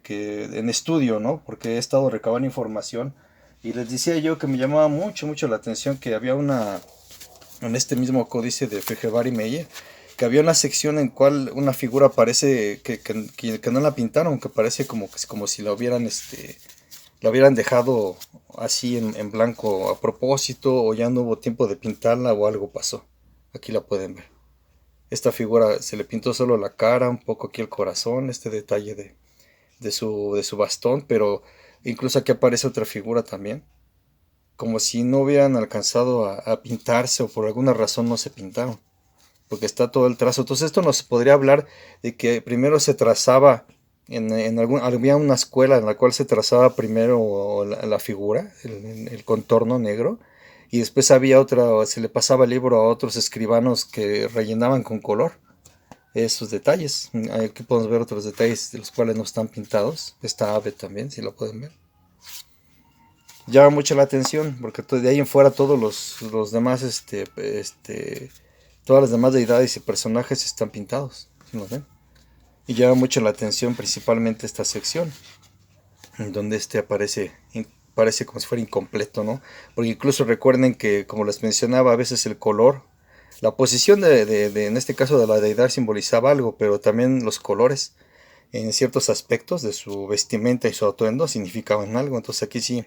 en estudio, ¿no? Porque he estado recabando información y les decía yo que me llamaba mucho, mucho la atención que había en este mismo códice de Fejebar y Meyer, que había una sección en cual una figura parece que no la pintaron, que parece como si la hubieran dejado así en blanco a propósito, o ya no hubo tiempo de pintarla o algo pasó. Aquí la pueden ver. Esta figura se le pintó solo la cara, un poco aquí el corazón, este detalle de su bastón, pero incluso aquí aparece otra figura también, como si no hubieran alcanzado a pintarse o por alguna razón no se pintaron, porque está todo el trazo. Entonces esto nos podría hablar de que primero se trazaba había una escuela en la cual se trazaba primero la figura, el contorno negro, y después había otra, se le pasaba el libro a otros escribanos que rellenaban con color esos detalles. Aquí podemos ver otros detalles de los cuales no están pintados. Esta ave también, si lo pueden ver. Llama mucho la atención porque de ahí en fuera todos los demás, todas las demás deidades y personajes están pintados. ¿Sí lo ven? Y llama mucho la atención principalmente esta sección, en donde parece como si fuera incompleto, ¿no? Porque incluso recuerden que, como les mencionaba, a veces el color, la posición en este caso de la deidad simbolizaba algo, pero también los colores en ciertos aspectos de su vestimenta y su atuendo significaban algo. Entonces aquí sí,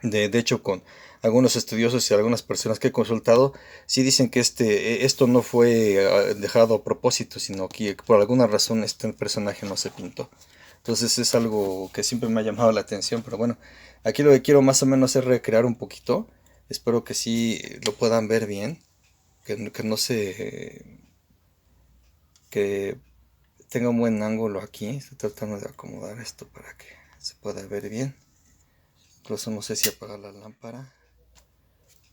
de hecho, con algunos estudiosos y algunas personas que he consultado, sí dicen que esto no fue dejado a propósito, sino que por alguna razón este personaje no se pintó. Entonces es algo que siempre me ha llamado la atención, pero bueno, aquí lo que quiero más o menos es recrear un poquito. Espero que sí lo puedan ver bien, que no se, que tenga un buen ángulo aquí. Estoy tratando de acomodar esto para que se pueda ver bien. Incluso no sé si apagar la lámpara.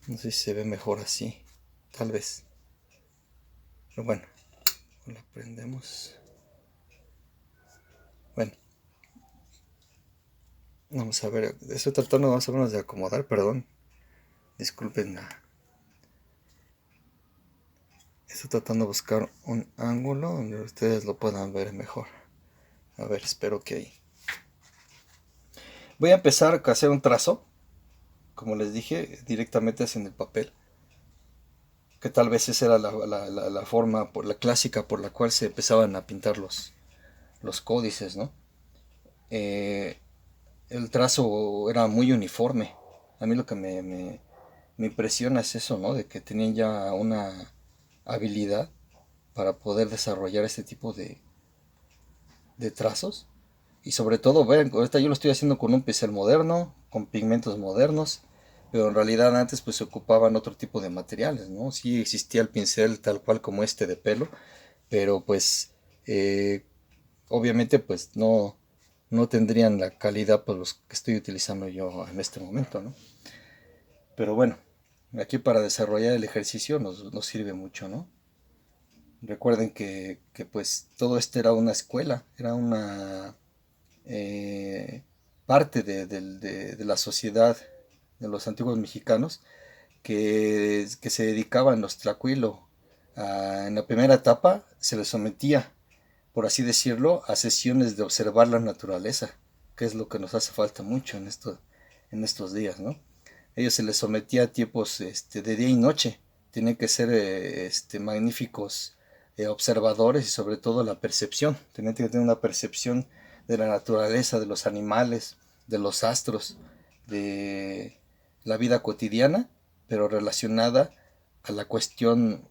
No sé si se ve mejor así. Tal vez. Pero bueno, la prendemos. Bueno, vamos a ver. Estoy tratando más o menos de acomodar, perdón. Disculpen. Estoy tratando de buscar un ángulo donde ustedes lo puedan ver mejor. A ver, espero que ahí. Voy a empezar a hacer un trazo. Como les dije, directamente en el papel. Que tal vez esa era la forma, la clásica por la cual se empezaban a pintar los códices, ¿no? Eh, el trazo era muy uniforme. A mí lo que me impresiona es eso, ¿no? De que tenían ya una habilidad para poder desarrollar este tipo de trazos. Y sobre todo, vean, ahorita yo lo estoy haciendo con un pincel moderno, con pigmentos modernos, pero en realidad antes pues se ocupaban otro tipo de materiales, ¿no? Sí existía el pincel tal cual como este de pelo, pero pues eh, obviamente pues no tendrían la calidad pues los que estoy utilizando yo en este momento, ¿no? Pero bueno, aquí para desarrollar el ejercicio nos sirve mucho, ¿no? Recuerden que pues todo esto era una escuela, era una eh, parte de la sociedad de los antiguos mexicanos que se dedicaban los tlacuilo. En la primera etapa se les sometía, por así decirlo, a sesiones de observar la naturaleza, que es lo que nos hace falta mucho en estos días, ¿no? Ellos se les sometía a tiempos de día y noche, tienen que ser magníficos observadores y sobre todo la percepción, tienen que tener una percepción de la naturaleza, de los animales, de los astros, de la vida cotidiana, pero relacionada a la cuestión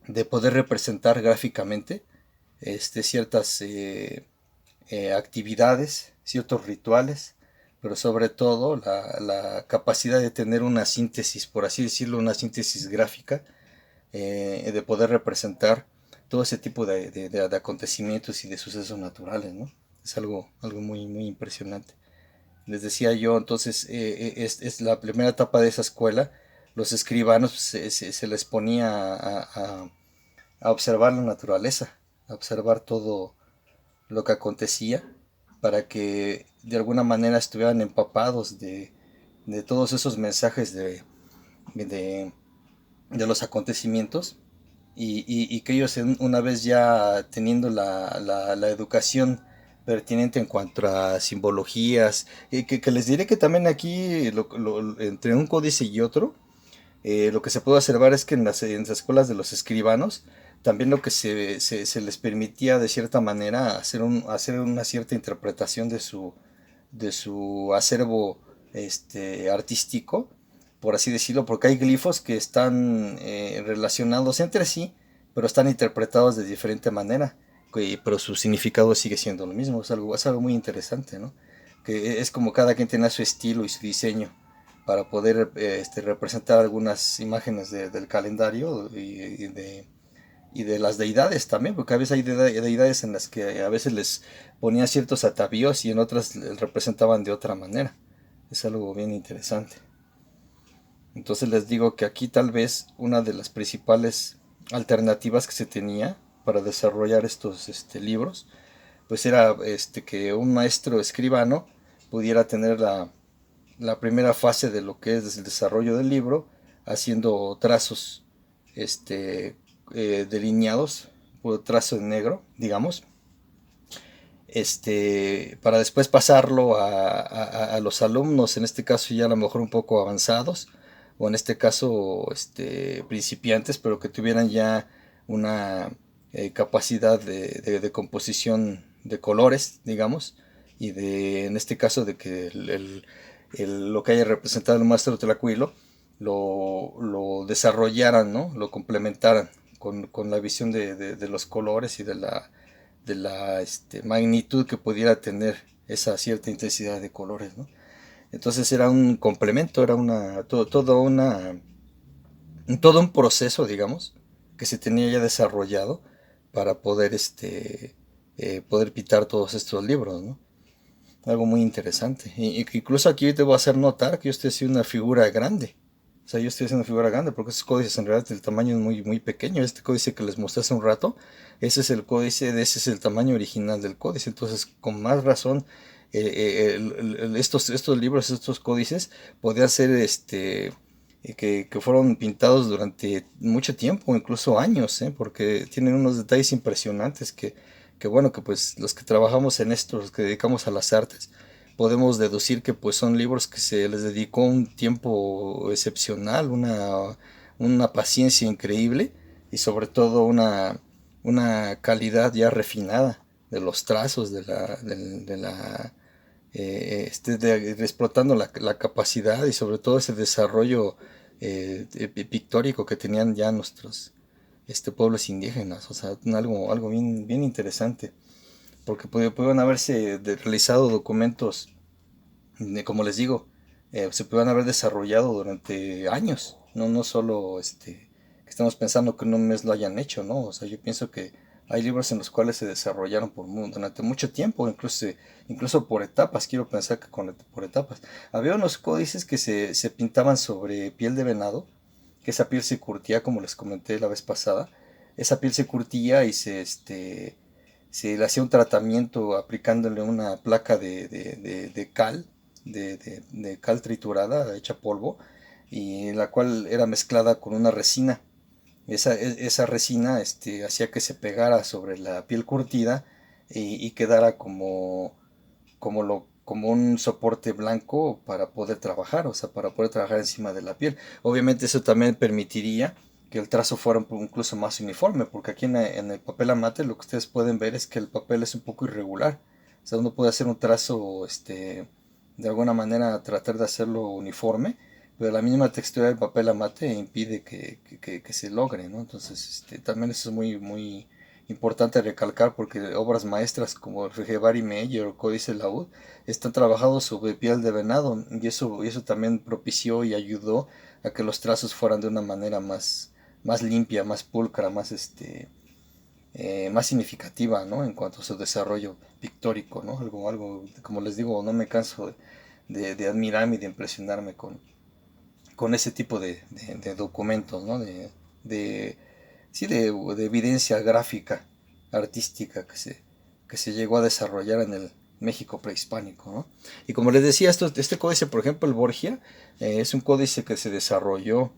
de poder representar gráficamente ciertas actividades, ciertos rituales, pero sobre todo la capacidad de tener una síntesis, por así decirlo, una síntesis gráfica, de poder representar todo ese tipo de acontecimientos y de sucesos naturales, ¿no? Es algo muy, muy impresionante. Les decía yo, entonces, es la primera etapa de esa escuela. Los escribanos se les ponía a observar la naturaleza, a observar todo lo que acontecía, para que de alguna manera estuvieran empapados de todos esos mensajes de, de los acontecimientos y que ellos una vez ya teniendo la educación pertinente en cuanto a simbologías, que les diré que también aquí entre un códice y otro, lo que se puede observar es que en las escuelas de los escribanos también lo que se les permitía de cierta manera hacer una cierta interpretación de su acervo artístico, por así decirlo, porque hay glifos que están relacionados entre sí, pero están interpretados de diferente manera, pero su significado sigue siendo lo mismo. Es algo muy interesante, ¿no? Que es como cada quien tiene su estilo y su diseño para poder representar algunas imágenes del calendario y de las deidades también, porque a veces hay deidades en las que a veces les ponía ciertos atavíos y en otras les representaban de otra manera. Es algo bien interesante. Entonces les digo que aquí tal vez una de las principales alternativas que se tenía para desarrollar estos libros, pues era que un maestro escribano pudiera tener la primera fase de lo que es el desarrollo del libro, haciendo trazos delineados, por trazo en negro, digamos, para después pasarlo a los alumnos, en este caso ya a lo mejor un poco avanzados, o en este caso principiantes, pero que tuvieran ya una capacidad de composición de colores, digamos, y en este caso de que lo que haya representado el maestro Tlacuilo lo desarrollaran, ¿no? Lo complementaran con la visión de los colores y de la magnitud que pudiera tener esa cierta intensidad de colores, ¿no? Entonces era un complemento, era todo un proceso, digamos, que se tenía ya desarrollado para poder pintar todos estos libros, ¿no? Algo muy interesante. Y que incluso aquí te voy a hacer notar que yo estoy haciendo una figura grande. O sea, yo estoy haciendo una figura grande porque esos códices en realidad el tamaño es muy, muy pequeño. Este códice que les mostré hace un rato, ese es el códice, ese es el tamaño original del códice. Entonces, con más razón, estos libros, estos códices, podían ser que fueron pintados durante mucho tiempo, incluso años, porque tienen unos detalles impresionantes que bueno, que pues los que trabajamos en esto, los que dedicamos a las artes, podemos deducir que pues son libros que se les dedicó un tiempo excepcional, una paciencia increíble y sobre todo una calidad ya refinada de los trazos, explotando la capacidad y sobre todo ese desarrollo pictórico que tenían ya nuestros pueblos indígenas. O sea, algo bien, bien interesante, porque pudieron haberse realizado documentos, como les digo, se pudieron haber desarrollado durante años, no solo que estamos pensando que en un mes lo hayan hecho, ¿no? O sea, yo pienso que hay libros en los cuales se desarrollaron durante mucho tiempo, incluso por etapas, quiero pensar que por etapas. Había unos códices que se pintaban sobre piel de venado, que esa piel se curtía, como les comenté la vez pasada. Esa piel se curtía y se le hacía un tratamiento aplicándole una placa de cal, de cal triturada, hecha polvo, y la cual era mezclada con una resina. Esa resina hacía que se pegara sobre la piel curtida y quedara como un soporte blanco para poder trabajar, o sea, para poder trabajar encima de la piel. Obviamente eso también permitiría que el trazo fuera incluso más uniforme, porque aquí en el papel amate lo que ustedes pueden ver es que el papel es un poco irregular. O sea, uno puede hacer un trazo, de alguna manera tratar de hacerlo uniforme, pero la misma textura del papel amate impide que se logre, ¿no? Entonces, también eso es muy, muy importante recalcar porque obras maestras como Regevari Meyer o Códice Laúd están trabajados sobre piel de venado y eso también propició y ayudó a que los trazos fueran de una manera más limpia, más pulcra, más significativa, ¿no? En cuanto a su desarrollo pictórico, ¿no? Algo, como les digo, no me canso de admirarme y de impresionarme con ese tipo de documentos, ¿no? Sí, de evidencia gráfica, artística que se llegó a desarrollar en el México prehispánico, ¿no? Y como les decía, este códice, por ejemplo, el Borgia, es un códice que se desarrolló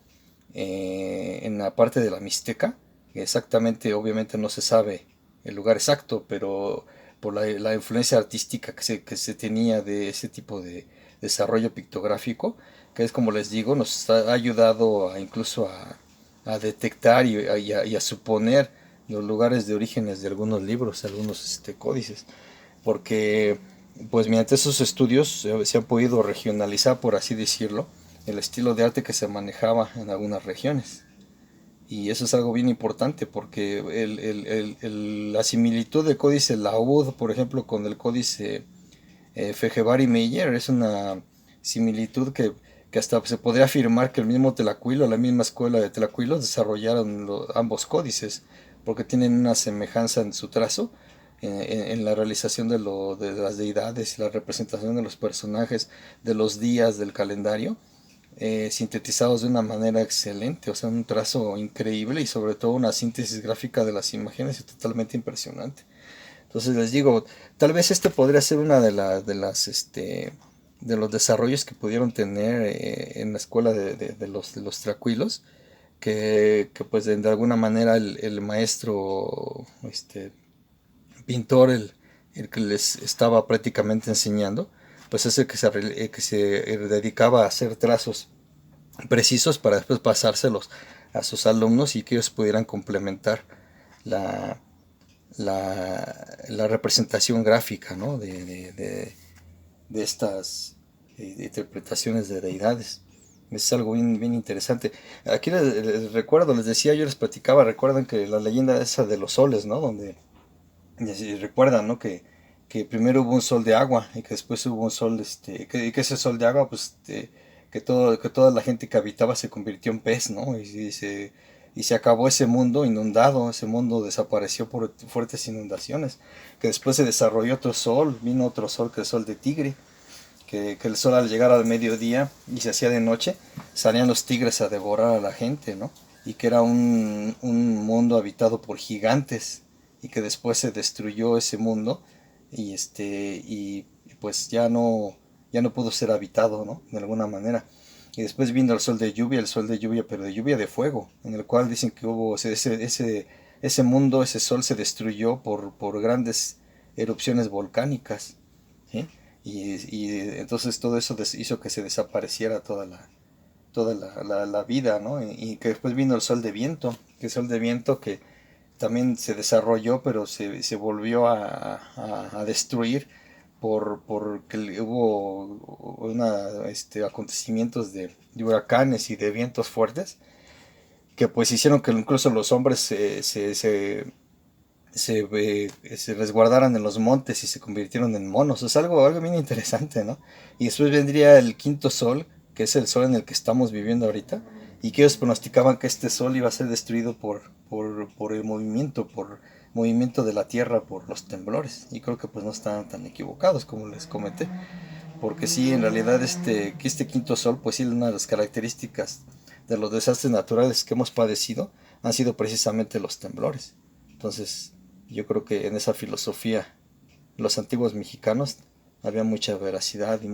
en la parte de la Mixteca, que exactamente, obviamente no se sabe el lugar exacto, pero por la influencia artística que se tenía de ese tipo de desarrollo pictográfico, que es como les digo, nos ha ayudado incluso a detectar y a suponer los lugares de orígenes de algunos libros, algunos códices, porque pues mediante esos estudios se han podido regionalizar, por así decirlo, el estilo de arte que se manejaba en algunas regiones. Y eso es algo bien importante porque la similitud del códice Laúd, por ejemplo, con el códice Fejebar y Meyer es una similitud que hasta se podría afirmar que el mismo Tlacuilo, la misma escuela de Tlacuilo, desarrollaron ambos códices, porque tienen una semejanza en su trazo, en la realización de las deidades, la representación de los personajes, de los días del calendario, sintetizados de una manera excelente, o sea, un trazo increíble y sobre todo una síntesis gráfica de las imágenes totalmente impresionante. Entonces les digo, tal vez este podría ser una de los desarrollos que pudieron tener en la escuela de los tracuilos, que pues de alguna manera el maestro pintor, el que les estaba prácticamente enseñando, pues es el que se dedicaba a hacer trazos precisos para después pasárselos a sus alumnos y que ellos pudieran complementar la, la representación gráfica, ¿no? De estas interpretaciones de deidades. Es algo bien interesante. Aquí les recuerdo, les decía, yo les platicaba, recuerdan que la leyenda esa de los soles, ¿no? Donde recuerdan, ¿no? Que primero hubo un sol de agua y que después hubo un sol, que ese sol de agua, pues, que toda la gente que habitaba se convirtió en pez, ¿no? Y se acabó ese mundo inundado, ese mundo desapareció por fuertes inundaciones, que después se desarrolló otro sol, vino otro sol que el sol de tigre, que el sol al llegar al mediodía y se hacía de noche, salían los tigres a devorar a la gente, ¿no? Y que era un mundo habitado por gigantes y que después se destruyó ese mundo y pues ya no pudo ser habitado, ¿no? De alguna manera. Y después vino el sol de lluvia, pero de lluvia de fuego, en el cual dicen que hubo ese mundo, ese sol se destruyó por grandes erupciones volcánicas, ¿sí? Y entonces todo eso hizo que se desapareciera toda la vida, ¿no? Y que después vino el sol de viento, que el sol de viento que también se desarrolló, pero se volvió a destruir porque hubo acontecimientos de huracanes y de vientos fuertes que pues hicieron que incluso los hombres se resguardaran en los montes y se convirtieron en monos. Es algo bien interesante, ¿no? Y después vendría el quinto sol, que es el sol en el que estamos viviendo ahorita, y que ellos pronosticaban que este sol iba a ser destruido por el movimiento de la Tierra, por los temblores. Y creo que pues no estaban tan equivocados como les comenté, porque sí, en realidad que este quinto sol, pues sí, una de las características de los desastres naturales que hemos padecido han sido precisamente los temblores. Entonces, yo creo que en esa filosofía, los antiguos mexicanos, había mucha veracidad y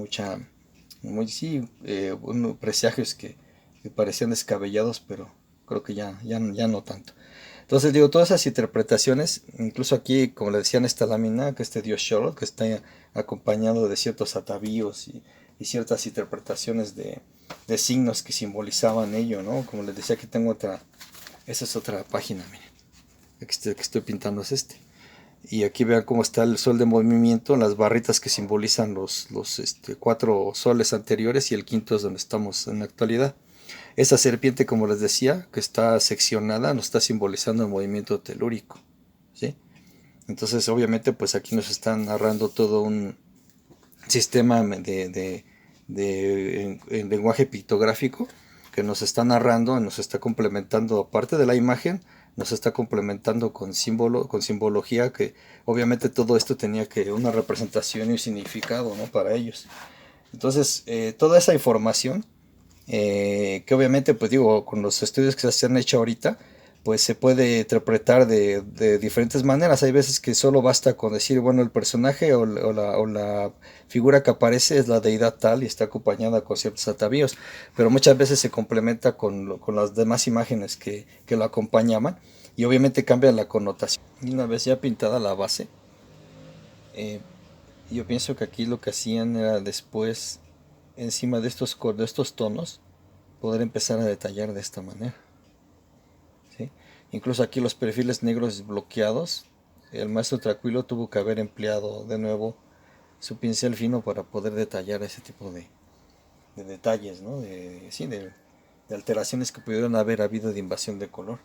sí, presagios que parecían descabellados, pero creo que ya no tanto. Entonces digo, todas esas interpretaciones, incluso aquí, como le decían, esta lámina, que este dios Xolotl, que está acompañado de ciertos atavíos y ciertas interpretaciones de signos que simbolizaban ello, ¿no? Como les decía, que tengo esa es otra página, miren, que estoy pintando es este. Y aquí vean cómo está el sol de movimiento, las barritas que simbolizan los cuatro soles anteriores y el quinto es donde estamos en la actualidad. Esa serpiente, como les decía, que está seccionada, nos está simbolizando el movimiento telúrico, ¿sí? Entonces, obviamente, pues aquí nos están narrando todo un sistema en lenguaje pictográfico que nos está narrando, nos está complementando, aparte de la imagen, nos está complementando con con simbología, que obviamente todo esto tenía que una representación y un significado, ¿no? Para ellos. Entonces, toda esa información, que obviamente, pues digo, con los estudios que se han hecho ahorita, pues se puede interpretar de diferentes maneras. Hay veces que solo basta con decir, bueno, el personaje o la figura que aparece es la deidad tal y está acompañada con ciertos atavíos, pero muchas veces se complementa con las demás imágenes que lo acompañaban y obviamente cambia la connotación. Y una vez ya pintada la base, eh, yo pienso que aquí lo que hacían era después, encima de estos tonos, poder empezar a detallar de esta manera. ¿Sí? Incluso aquí los perfiles negros bloqueados, el maestro Tranquilo tuvo que haber empleado de nuevo su pincel fino para poder detallar ese tipo de detalles, ¿no? Sí, de alteraciones que pudieron haber habido de invasión de color.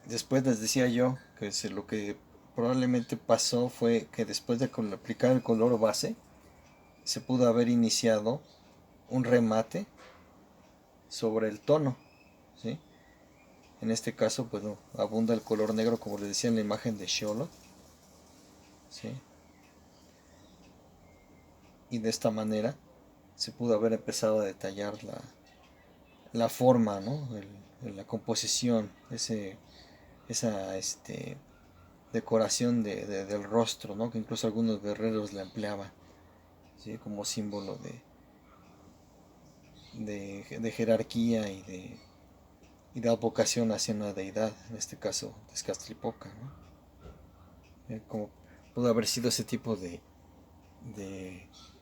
Después les decía yo que lo que probablemente pasó fue que después de aplicar el color base, se pudo haber iniciado un remate sobre el tono, ¿sí? En este caso, pues no, abunda el color negro, como les decía en la imagen de Xolo, ¿sí? Y de esta manera se pudo haber empezado a detallar la forma, ¿no? La composición, esa decoración del rostro, ¿no? Que incluso algunos guerreros la empleaban, ¿sí? Como símbolo de jerarquía y de vocación hacia una deidad, en este caso Tezcatlipoca, ¿no? Como pudo haber sido ese tipo de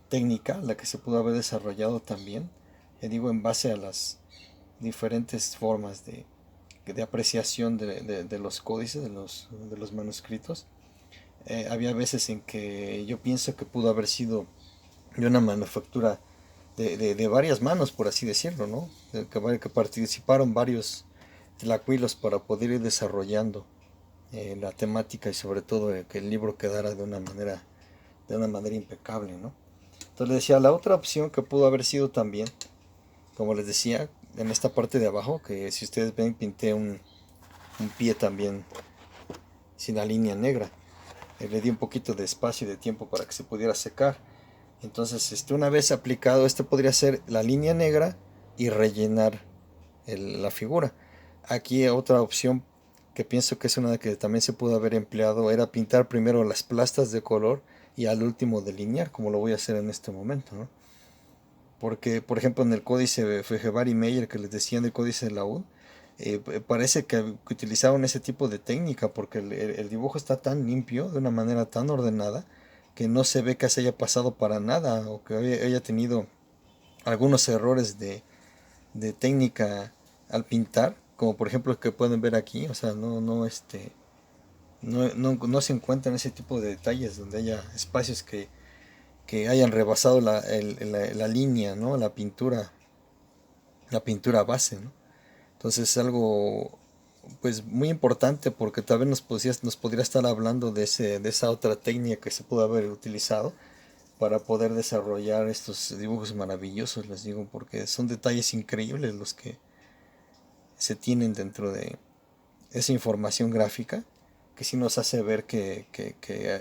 técnica la que se pudo haber desarrollado también, digo, en base a las diferentes formas de apreciación de los códices, de los manuscritos. Había veces en que yo pienso que pudo haber sido de una manufactura de varias manos, por así decirlo, ¿no? Que participaron varios tlacuilos para poder ir desarrollando la temática y sobre todo que el libro quedara de una manera impecable, ¿no? Entonces les decía, la otra opción que pudo haber sido también, como les decía, en esta parte de abajo, que si ustedes ven pinté un pie también sin la línea negra. Le di un poquito de espacio y de tiempo para que se pudiera secar. Entonces, una vez aplicado, podría ser la línea negra y rellenar la figura. Aquí otra opción que pienso que es una que también se pudo haber empleado era pintar primero las plastas de color y al último delinear, como lo voy a hacer en este momento, ¿no? Porque, por ejemplo, en el códice Fejebar y Meyer que les decían del códice de la U, parece que utilizaron ese tipo de técnica porque el dibujo está tan limpio, de una manera tan ordenada, que no se ve que se haya pasado para nada o que haya tenido algunos errores de técnica al pintar, como por ejemplo que pueden ver aquí, o sea, no se encuentran ese tipo de detalles donde haya espacios que hayan rebasado la línea, ¿no? La pintura base, ¿no? Entonces es algo pues muy importante porque tal vez nos podría estar hablando de esa otra técnica que se pudo haber utilizado para poder desarrollar estos dibujos maravillosos, les digo, porque son detalles increíbles los que se tienen dentro de esa información gráfica que sí nos hace ver que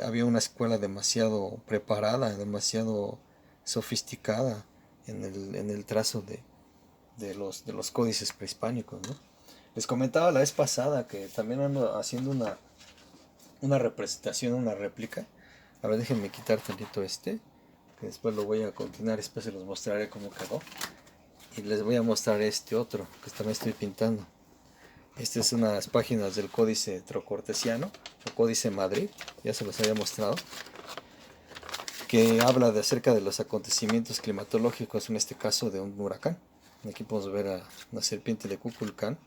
había una escuela demasiado preparada, demasiado sofisticada en el trazo de los códices prehispánicos, ¿no? Les comentaba la vez pasada que también ando haciendo una representación, una réplica. A ver, déjenme quitar tantito que después lo voy a continuar, después se los mostraré cómo quedó. Y les voy a mostrar este otro, que también estoy pintando. Esta es unas páginas del Códice Trocortesiano, o Códice Madrid, ya se los había mostrado, que habla acerca de los acontecimientos climatológicos, en este caso de un huracán. Aquí podemos ver a la serpiente de Kukulcán,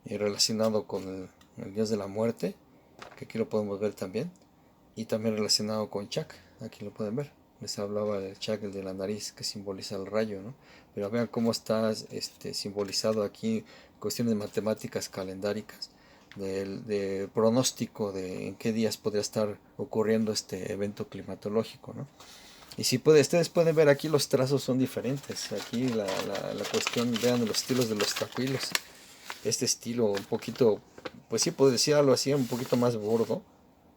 relacionado con el dios de la muerte, que aquí lo podemos ver también, y también relacionado con Chak, aquí lo pueden ver. Les hablaba del Chak, el de la nariz, que simboliza el rayo, ¿no? Pero vean cómo está simbolizado aquí cuestiones de matemáticas calendáricas, de pronóstico de en qué días podría estar ocurriendo este evento climatológico, ¿no? Y si ustedes pueden ver aquí los trazos son diferentes. Aquí la cuestión, vean los estilos de los tacuilos. este estilo un poquito, pues sí, puedo decirlo así, un poquito más gordo,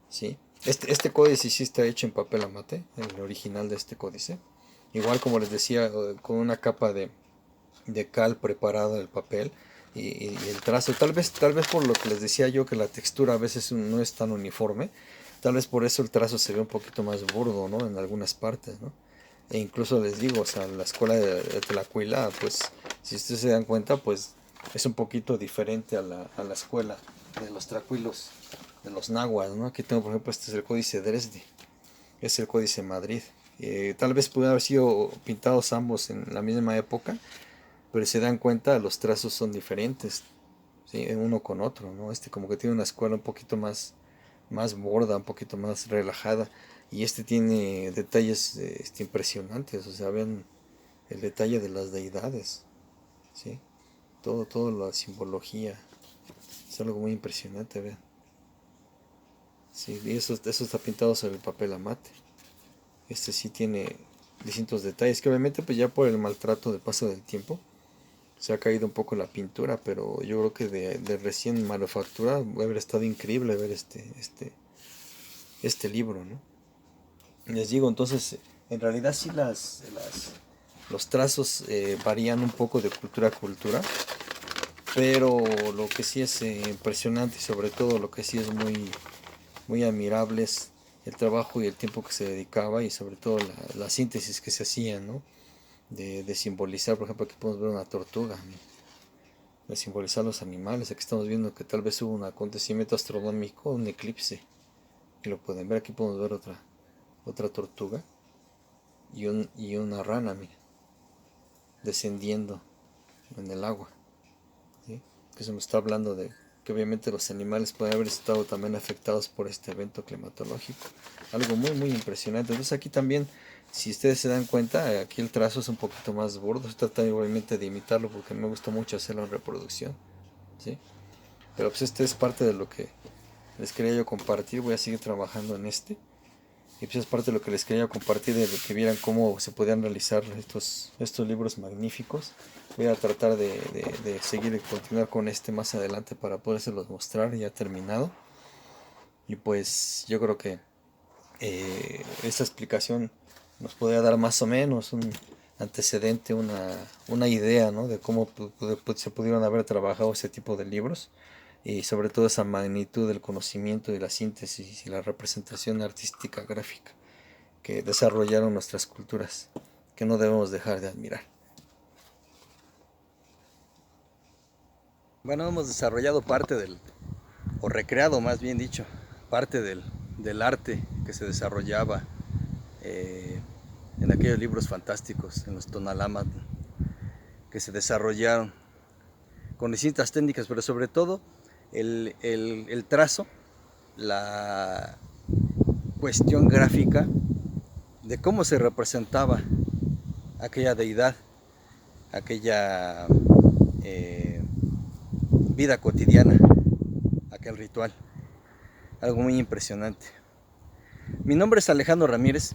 ¿sí? Este códice sí está hecho en papel amate, el original de este códice. Igual como les decía, con una capa de cal preparada el papel y el trazo. Tal vez por lo que les decía yo que la textura a veces no es tan uniforme, tal vez por eso el trazo se ve un poquito más burdo, ¿no? En algunas partes, ¿no? E incluso les digo, o sea, la escuela de Tlacuila, pues, si ustedes se dan cuenta, pues es un poquito diferente a la escuela de los tracuilos, de los nahuas, ¿no? Aquí tengo, por ejemplo, este es el códice Dresde, es el códice Madrid. Tal vez pudieran haber sido pintados ambos en la misma época, pero si se dan cuenta, los trazos son diferentes, ¿sí? Uno con otro, ¿no? Este como que tiene una escuela un poquito más borda, un poquito más relajada, y este tiene detalles impresionantes, o sea, vean el detalle de las deidades, ¿sí? Todo la simbología, es algo muy impresionante, vean. Sí, y eso está pintado sobre el papel amate. Este sí tiene distintos detalles, que obviamente pues ya por el maltrato de paso del tiempo, se ha caído un poco la pintura, pero yo creo que de recién manufactura debe haber estado increíble ver este libro, ¿no? Les digo, entonces, en realidad sí los trazos varían un poco de cultura a cultura, pero lo que sí es impresionante y sobre todo lo que sí es muy admirable es el trabajo y el tiempo que se dedicaba y sobre todo la síntesis que se hacía, ¿no? De simbolizar, por ejemplo, aquí podemos ver una tortuga, ¿no? De simbolizar los animales. Aquí estamos viendo que tal vez hubo un acontecimiento astronómico, un eclipse, que lo pueden ver. Aquí podemos ver otra tortuga y una rana, mira, descendiendo en el agua, ¿sí? Que se nos está hablando de que obviamente los animales pueden haber estado también afectados por este evento climatológico. Algo muy impresionante. Entonces aquí también, si ustedes se dan cuenta, aquí el trazo es un poquito más gordo. Estoy tratando igualmente de imitarlo porque me gusta mucho hacerlo en reproducción, ¿sí? Pero pues este es parte de lo que les quería yo compartir. Voy a seguir trabajando en este. Y pues es parte de lo que les quería compartir, de que vieran cómo se podían realizar estos libros magníficos. Voy a tratar de seguir y continuar con este más adelante para podérselos mostrar ya terminado. Y pues yo creo que esta explicación nos podría dar más o menos un antecedente, una idea, ¿no? De cómo se pudieron haber trabajado ese tipo de libros y sobre todo esa magnitud del conocimiento y la síntesis y la representación artística gráfica que desarrollaron nuestras culturas, que no debemos dejar de admirar. Bueno, hemos desarrollado o recreado más bien dicho, parte del arte que se desarrollaba en aquellos libros fantásticos, en los Tonalamat, que se desarrollaron con distintas técnicas, pero sobre todo el trazo, la cuestión gráfica de cómo se representaba aquella deidad, aquella vida cotidiana, aquel ritual, algo muy impresionante. Mi nombre es Alejandro Ramírez,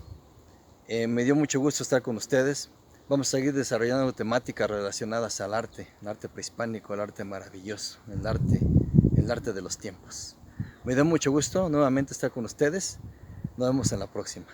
me dio mucho gusto estar con ustedes. Vamos a seguir desarrollando temáticas relacionadas al arte, el arte prehispánico, el arte maravilloso, el arte de los tiempos. Me dio mucho gusto nuevamente estar con ustedes. Nos vemos en la próxima.